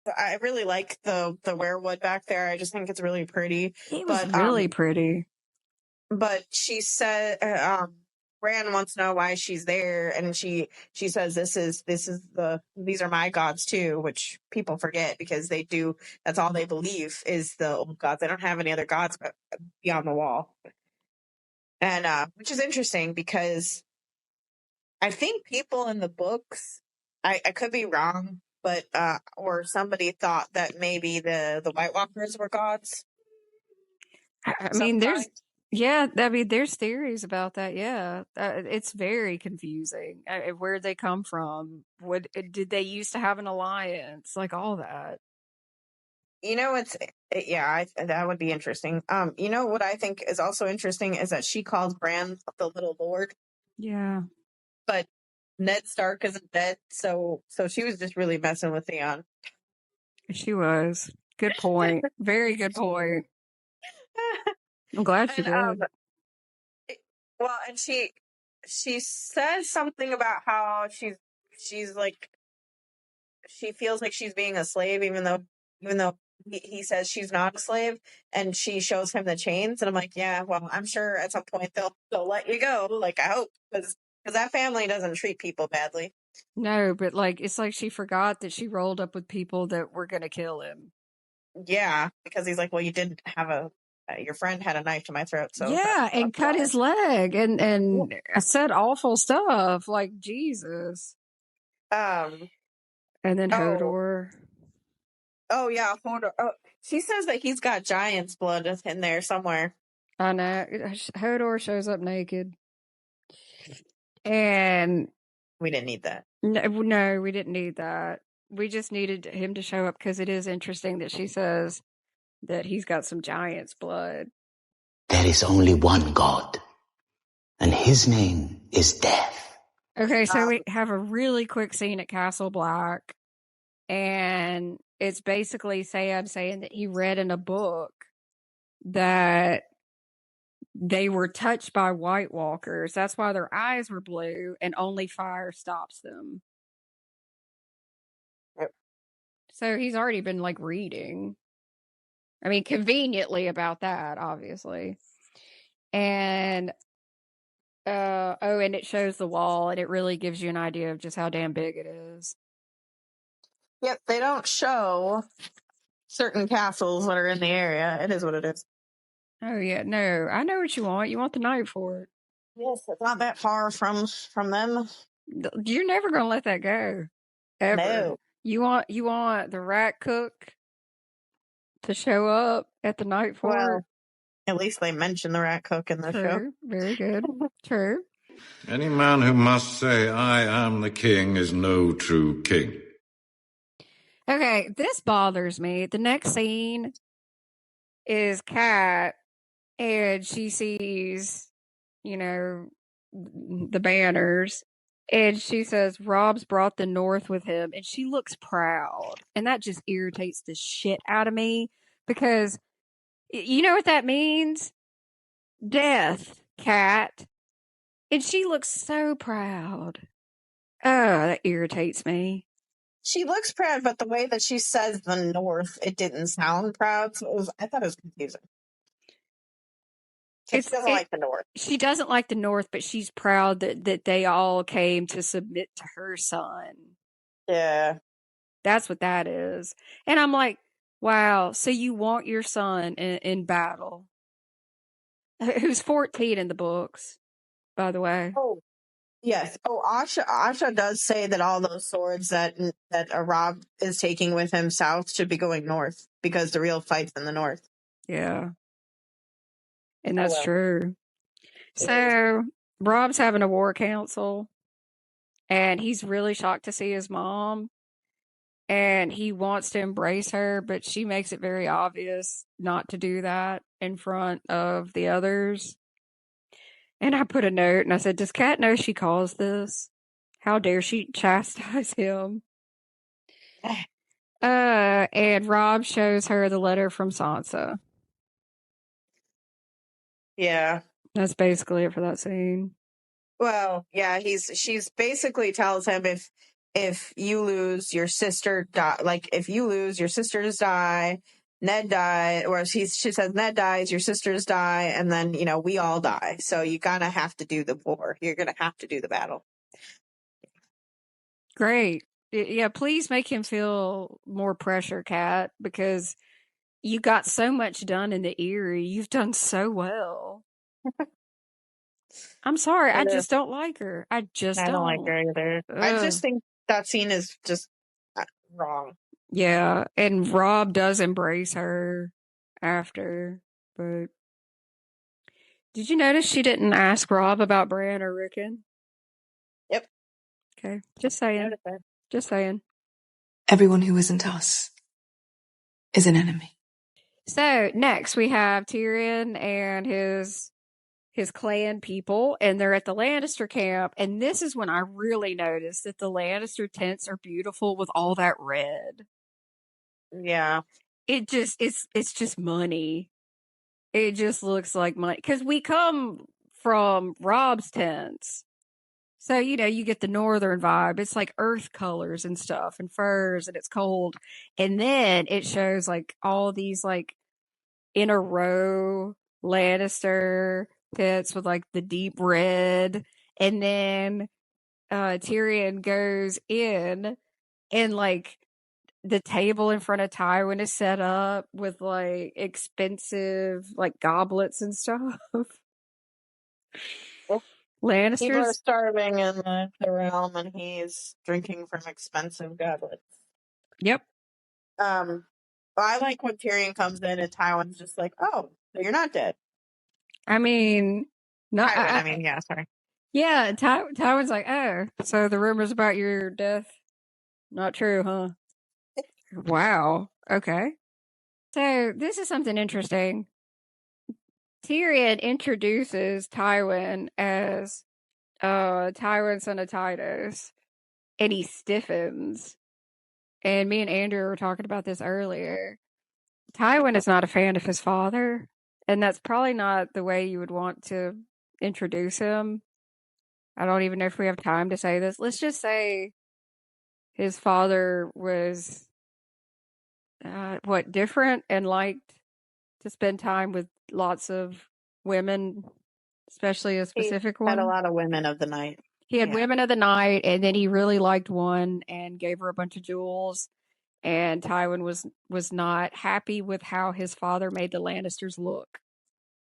I really like the werewood back there. I just think it's really pretty. It was really pretty. But she said, Bran wants to know why she's there, and she says these are my gods too, which people forget because they do. That's all they believe is the old gods. They don't have any other gods beyond the wall, and which is interesting because I think people in the books, I could be wrong, but or somebody thought that maybe the White Walkers were gods. I mean, there's theories about that. Yeah, it's very confusing. Where'd they come from? Did they used to have an alliance? Like all that. That would be interesting. What I think is also interesting is that she calls Bran the Little Lord. Yeah. But Ned Stark isn't dead, so she was just really messing with Theon. She was. Good point. Very good point. I'm glad she did. Well, and she says something about how she's like she feels like she's being a slave, even though he says she's not a slave, and she shows him the chains, and I'm like, yeah, well, I'm sure at some point they'll let you go. Like I hope, because that family doesn't treat people badly. No, but it's like she forgot that she rolled up with people that were going to kill him. Yeah, because he's like, well, you did have your friend had a knife to my throat, so yeah, and cut his leg and said awful stuff like Jesus. And then Hodor. Oh yeah, Hodor. Oh, she says that he's got giant's blood in there somewhere. I know. Hodor shows up naked, and we didn't need that. No, we didn't need that. We just needed him to show up because it is interesting that she says that he's got some giant's blood. There is only one God, and his name is Death. Okay, so we have a really quick scene at Castle Black, and it's basically Sam saying that he read in a book that they were touched by White Walkers. That's why their eyes were blue, and only fire stops them. Yep. So he's already been like reading. I mean, conveniently about that, obviously. And and it shows the wall, and it really gives you an idea of just how damn big it is. Yep, they don't show certain castles that are in the area. It is what it is. Oh yeah, no, I know what you want. You want the Night Fort. Yes, it's not that far from them. You're never gonna let that go, ever. No. You want the rat cook to show up at the Night Fort. Well, at least they mention the rat cook in the show. True, very good. True. Any man who must say, I am the king, is no true king. Okay, this bothers me. The next scene is Kat, and she sees, the banners, and she says, Rob's brought the North with him, and she looks proud. And that just irritates the shit out of me, because you know what that means? Death, Kat. And she looks so proud. Oh, that irritates me. She looks proud, but the way that she says the North, it didn't sound proud. So I thought it was confusing. She doesn't like the North. She doesn't like the North, but she's proud that they all came to submit to her son. Yeah. That's what that is. And I'm like, wow, so you want your son in battle. Who's 14 in the books, by the way. Oh, yes. Oh, Asha does say that all those swords that Rob is taking with him south should be going north, because the real fight's in the north. Yeah. And that's true. So Rob's having a war council, and he's really shocked to see his mom, and he wants to embrace her, but she makes it very obvious not to do that in front of the others. And I put a note and I said, does Kat know she caused this? How dare she chastise him? And Rob shows her the letter from Sansa. Yeah. That's basically it for that scene. Well, yeah, she's basically tells him if you lose, your sister die. Like, if you lose, your sisters die, Ned dies, or she says Ned dies, your sisters die, and then, we all die. So you gotta have to do the war. You're gonna have to do the battle. Great. Yeah, please make him feel more pressure, Kat, because you got so much done in the Eyrie. You've done so well. I'm sorry, I just don't like her. I don't like her either. Ugh. I just think that scene is just wrong. Yeah, and Rob does embrace her after, but did you notice she didn't ask Rob about Bran or Rickon? Yep. Okay, just saying. Just saying. Everyone who isn't us is an enemy. So next we have Tyrion and his clan people, and they're at the Lannister camp, and this is when I really noticed that the Lannister tents are beautiful with all that red. Yeah. It's just money. It just looks like money, because we come from Rob's tents. So, you get the northern vibe. It's like earth colors and stuff and furs, and it's cold. And then it shows like all these like in a row Lannister tents with like the deep red. And then Tyrion goes in, and like the table in front of Tywin is set up with like expensive like goblets and stuff. Lannisters. People are starving in the realm, and he's drinking from expensive goblets. Yep. I like when Tyrion comes in and Tywin's just like, "Oh, so you're not dead." I mean, not. Tywin, yeah, sorry. Yeah, Tywin's like, "Oh, so the rumors about your death not true, huh?" Wow. Okay. So this is something interesting. Tyrion introduces Tywin as Tywin, son of Tydos, and he stiffens. And me and Andrew were talking about this earlier. Tywin is not a fan of his father, And that's probably not the way you would want to introduce him. I don't even know if we have time to say this. Let's just say his father was, different and liked to spend time with lots of women, especially a He specific had a one. lot of women of the night. He had Yeah. women of the night, and then he really liked one and gave her a bunch of jewels. And Tywin was not happy with how his father made the Lannisters look.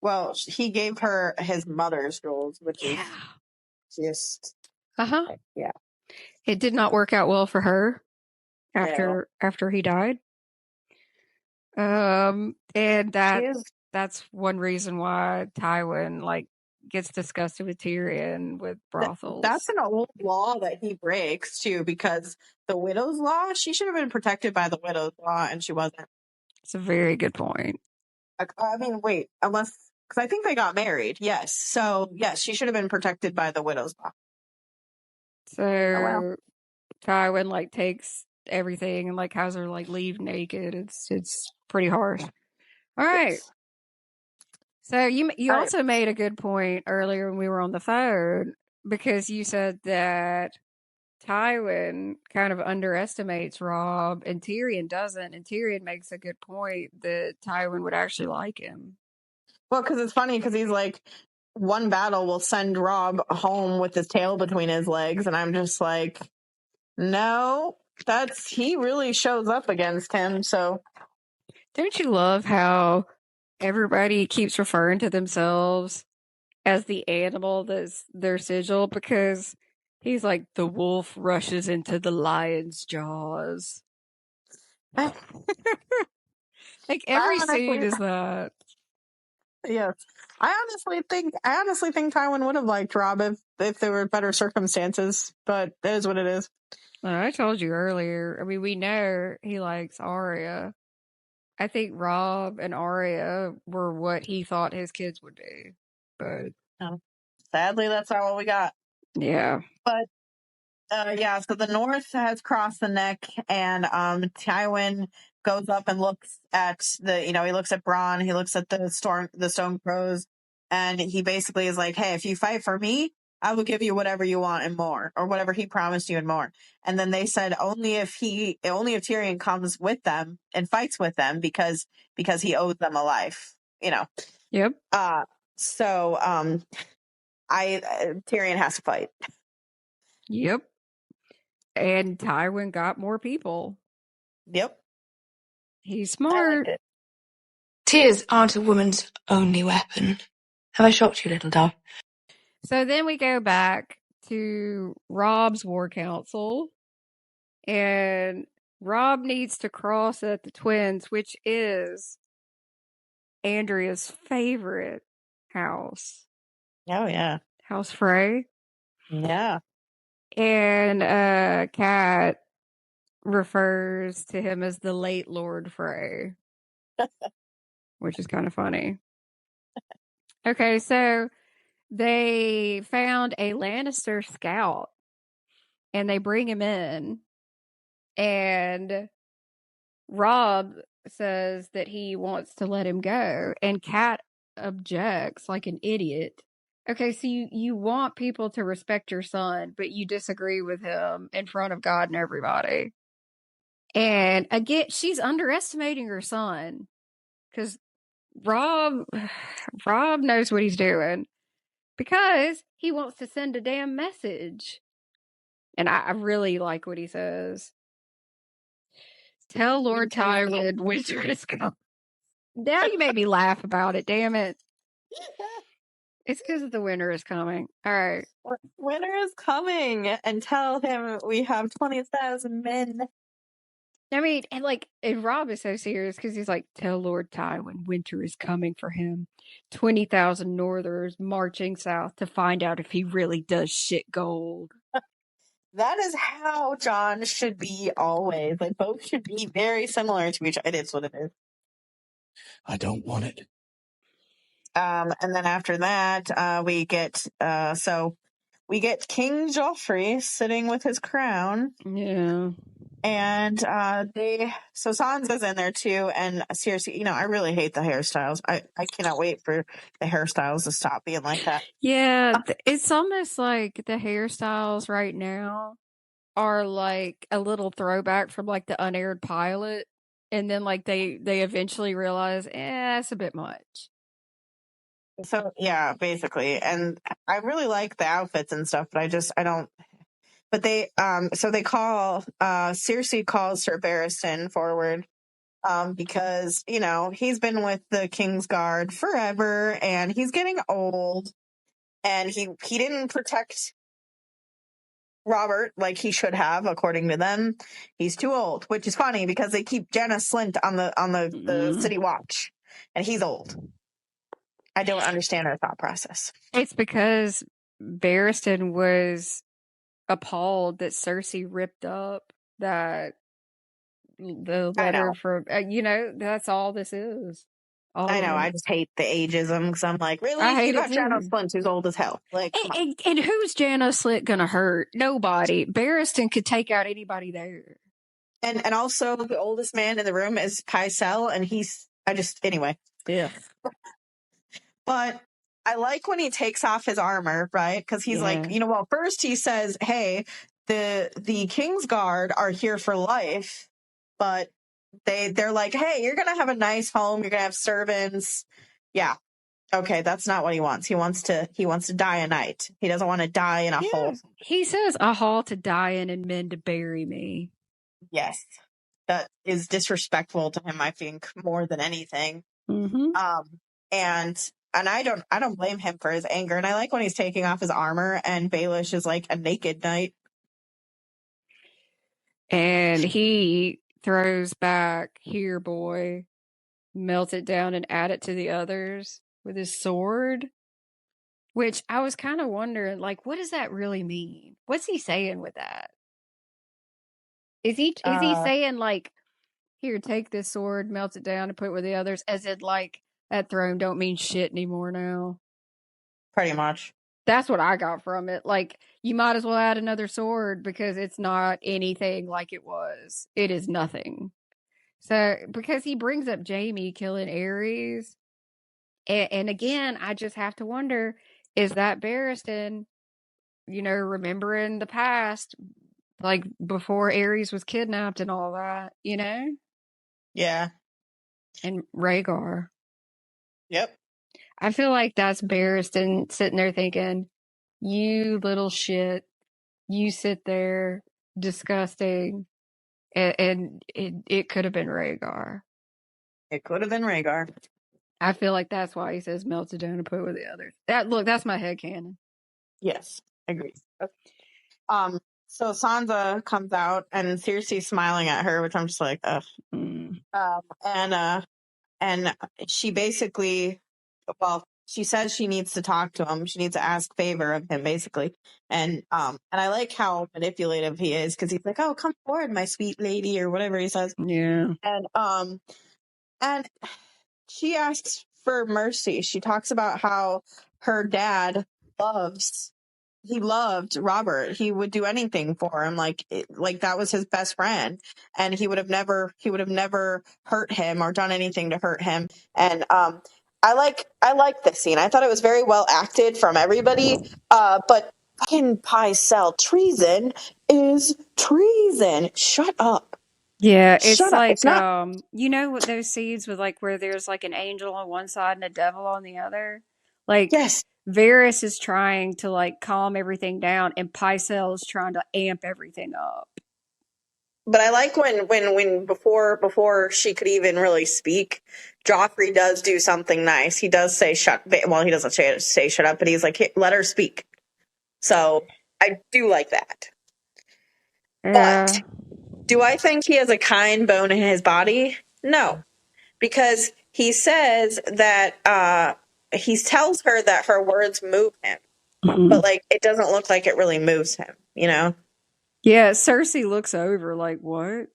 Well, he gave her his mother's jewels, which is just yeah. It did not work out well for her after he died. And that's one reason why Tywin gets disgusted with Tyrion with brothels. That's an old law that he breaks too, because the widow's law, she should have been protected by the widow's law, and she wasn't. It's a very good point. I mean, wait, because I think they got married. Yes, so yes, she should have been protected by the widow's law. So Tywin takes everything and has her leave naked. It's pretty harsh. All right. Yes. So you also made a good point earlier when we were on the phone, because you said that Tywin kind of underestimates Robb and Tyrion doesn't, and Tyrion makes a good point that Tywin would actually like him. Well, because it's funny, because he's like, one battle will send Robb home with his tail between his legs, and I'm just like, no, he really shows up against him. So don't you love how everybody keeps referring to themselves as the animal that's their sigil, because he's like, the wolf rushes into the lion's jaws. Every scene is that. Yes. I honestly think Tywin would have liked Robb if there were better circumstances, but it is what it is. I told you earlier, I mean, we know he likes Arya. I think Robb and Arya were what he thought his kids would be, but sadly, that's not what we got. Yeah. But so the North has crossed the neck, and Tywin goes up and looks at he looks at Bronn, he looks at the Stone Crows, and he basically is like, hey, if you fight for me, I will give you whatever you want and more, or whatever he promised you and more. And then they said only if Tyrion comes with them and fights with them, because he owes them a life, Yep. So Tyrion has to fight. Yep. And Tywin got more people. Yep. He's smart. Tears aren't a woman's only weapon. Have I shocked you, little dove? So then we go back to Robb's war council, and Robb needs to cross at the Twins, which is Andrea's favorite house. Oh, yeah. House Frey. Yeah. And Kat refers to him as the late Lord Frey, which is kind of funny. Okay, so they found a Lannister scout, and they bring him in, and Robb says that he wants to let him go, and Kat objects like an idiot. Okay, so you want people to respect your son, but you disagree with him in front of God and everybody. And again, she's underestimating her son, because Robb knows what he's doing, because he wants to send a damn message. And I really like what he says. Tell Lord Tywin winter is coming. Now you made me laugh about it, damn it. It's because the winter is coming. All right. Winter is coming, and tell him we have 20,000 men. I mean, and Robb is so serious, because he's like, tell Lord Tywin winter is coming for him. 20,000 Northerners marching south to find out if he really does shit gold. That is how Jon should be always. Both should be very similar to each other. It is what it is. I don't want it. And then after that, we get King Joffrey sitting with his crown. Yeah. And so Sansa's in there too, and seriously, I really hate the hairstyles. I cannot wait for the hairstyles to stop being like that. Yeah, it's almost like the hairstyles right now are like a little throwback from like the unaired pilot, and then like they eventually realize, it's a bit much. So yeah, basically, and I really like the outfits and stuff, but I don't. But so they call Cersei calls Sir Barristan forward. Because he's been with the Kingsguard forever, and he's getting old, and he didn't protect Robert like he should have, according to them. He's too old, which is funny because they keep Jenna Slint on the city watch, and he's old. I don't understand her thought process. It's because Barristan was appalled that Cersei ripped up the letter from, that's all this is. I know. I just hate the ageism because I'm like, really? I hate you got it Jenna too. Slint who's old as hell. Like, and who's Jenna Slint gonna hurt? Nobody. Barristan could take out anybody there. And also the oldest man in the room is Pycelle, and anyway. Yeah. But I like when he takes off his armor, right? Because he's like, first he says, hey, the Kingsguard are here for life, but they're like, hey, you're going to have a nice home. You're going to have servants. Yeah. Okay. That's not what he wants. He wants to die a knight. He doesn't want to die in a hole. He says a hall to die in and men to bury me. Yes. That is disrespectful to him, I think, more than anything. Mm-hmm. And I don't blame him for his anger. And I like when he's taking off his armor and Baelish is like a naked knight. And he throws back, here, boy, melt it down and add it to the others with his sword. Which I was kind of wondering, like, what does that really mean? What's he saying with that? Is he saying, like, here, take this sword, melt it down, and put it with the others, as in, like, that throne don't mean shit anymore now? Pretty much. That's what I got from it. Like, you might as well add another sword because it's not anything like it was. It is nothing. So, because he brings up Jaime killing Ares, and again, I just have to wonder, is that Barristan, remembering the past, like before Ares was kidnapped and all that, Yeah. And Rhaegar. Yep. I feel like that's Barristan sitting there thinking, you little shit, you sit there, disgusting, and it could have been Rhaegar. It could have been Rhaegar. I feel like that's why he says melt it down and put it with the others. That's my headcanon. Yes, agreed. Okay. So Sansa comes out and Cersei's smiling at her, which I'm just like, ugh. And she basically, she says she needs to talk to him. She needs to ask favor of him, basically. And I like how manipulative he is because he's like, "Oh, come forward, my sweet lady," or whatever he says. Yeah. And she asks for mercy. She talks about how her dad loved Robert. He would do anything for him. Like that was his best friend, and he would have never hurt him or done anything to hurt him. And I like this scene. I thought it was very well acted from everybody. But fucking Pycelle, treason is treason. Shut up. Yeah, it's Shut up. like, It's not. what those scenes with, like, where there's, like, an angel on one side and a devil on the other? Like, yes. Varys is trying to, like, calm everything down, and Pycelle is trying to amp everything up. But I like when before she could even really speak, Joffrey does do something nice. He does say well, he doesn't say shut up, but he's like, let her speak. So I do like that. But do I think he has a kind bone in his body? No, because he says that he tells her that her words move him, but like it doesn't look like it really moves him, Yeah, Cersei looks over like, what?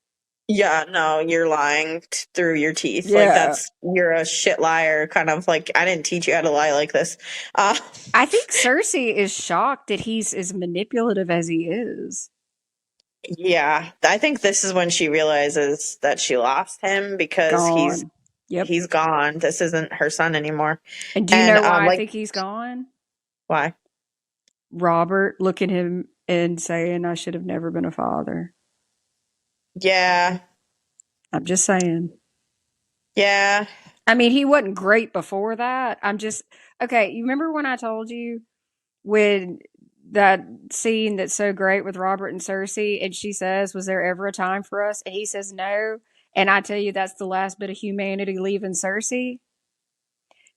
Yeah, no, you're lying through your teeth. Yeah. Like you're a shit liar. Kind of like I didn't teach you how to lie like this. I think Cersei is shocked that he's as manipulative as he is. Yeah, I think this is when she realizes that she lost him because Gone. Yep. he's gone. This isn't her son anymore. And do you know why I think he's gone? Why? Robert looking at him and saying, I should have never been a father. Yeah. I'm just saying. Yeah. I mean, he wasn't great before that. Okay, you remember when I told you when that scene that's so great with Robert and Cersei, and she says, was there ever a time for us? And he says no. And I tell you, that's the last bit of humanity leaving Cersei.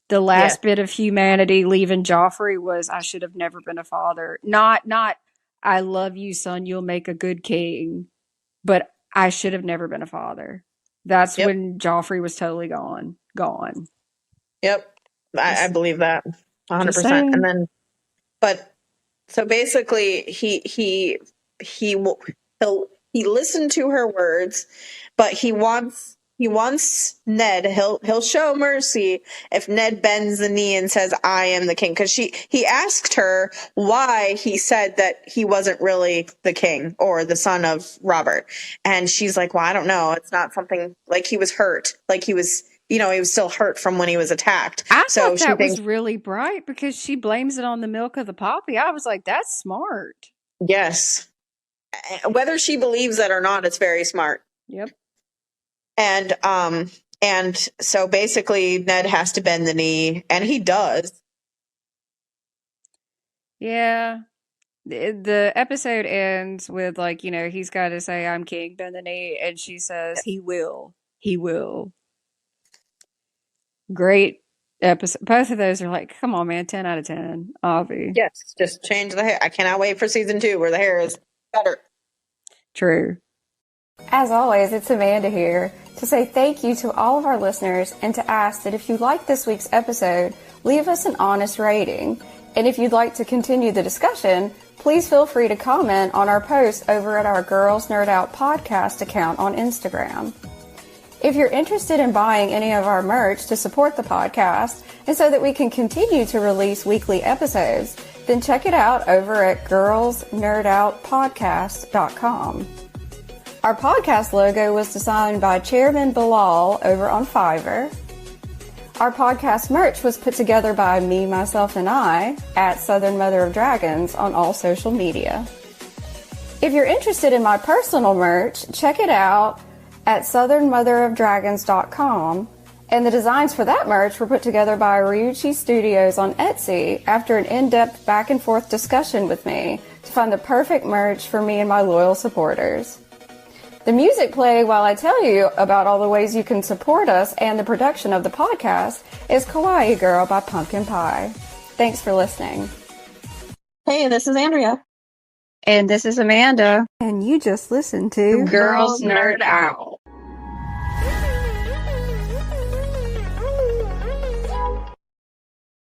The last bit of humanity leaving Joffrey was, I should have never been a father. Not, I love you, son, you'll make a good king. But I should have never been a father. That's when Joffrey was totally gone. Yep. I believe that 100%. saying. And then, but so basically he listened to her words, but he wants Ned. He'll show mercy if Ned bends the knee and says, I am the king. Cause he asked her why he said that he wasn't really the king or the son of Robert. And she's like, well, I don't know. It's not something, like he was hurt. Like he was, he was still hurt from when he was attacked. I thought that was really bright because she blames it on the milk of the poppy. I was like, that's smart. Yes. Whether she believes that or not, it's very smart. Yep. And so basically Ned has to bend the knee, and he does. Yeah. The episode ends with, like, he's got to say, I'm king, bend the knee, and she says, he will. He will. Great episode. Both of those are like, come on, man, 10 out of 10. Avi. Yes, just change the hair. I cannot wait for season 2 where the hair is better. True. As always, it's Amanda here to say thank you to all of our listeners and to ask that if you like this week's episode, leave us an honest rating. And if you'd like to continue the discussion, please feel free to comment on our post over at our Girls Nerd Out podcast account on Instagram. If you're interested in buying any of our merch to support the podcast and so that we can continue to release weekly episodes, then check it out over at girlsnerdoutpodcast.com. Our podcast logo was designed by Chairman Bilal over on Fiverr. Our podcast merch was put together by me, myself, and I at Southern Mother of Dragons on all social media. If you're interested in my personal merch, check it out at southernmotherofdragons.com. And the designs for that merch were put together by Ryuchi Studios on Etsy after an in-depth back and forth discussion with me to find the perfect merch for me and my loyal supporters. The music played while I tell you about all the ways you can support us and the production of the podcast is Kawaii Girl by Pumpkin Pie. Thanks for listening. Hey, this is Andrea. And this is Amanda. And you just listened to Girls Nerd Out.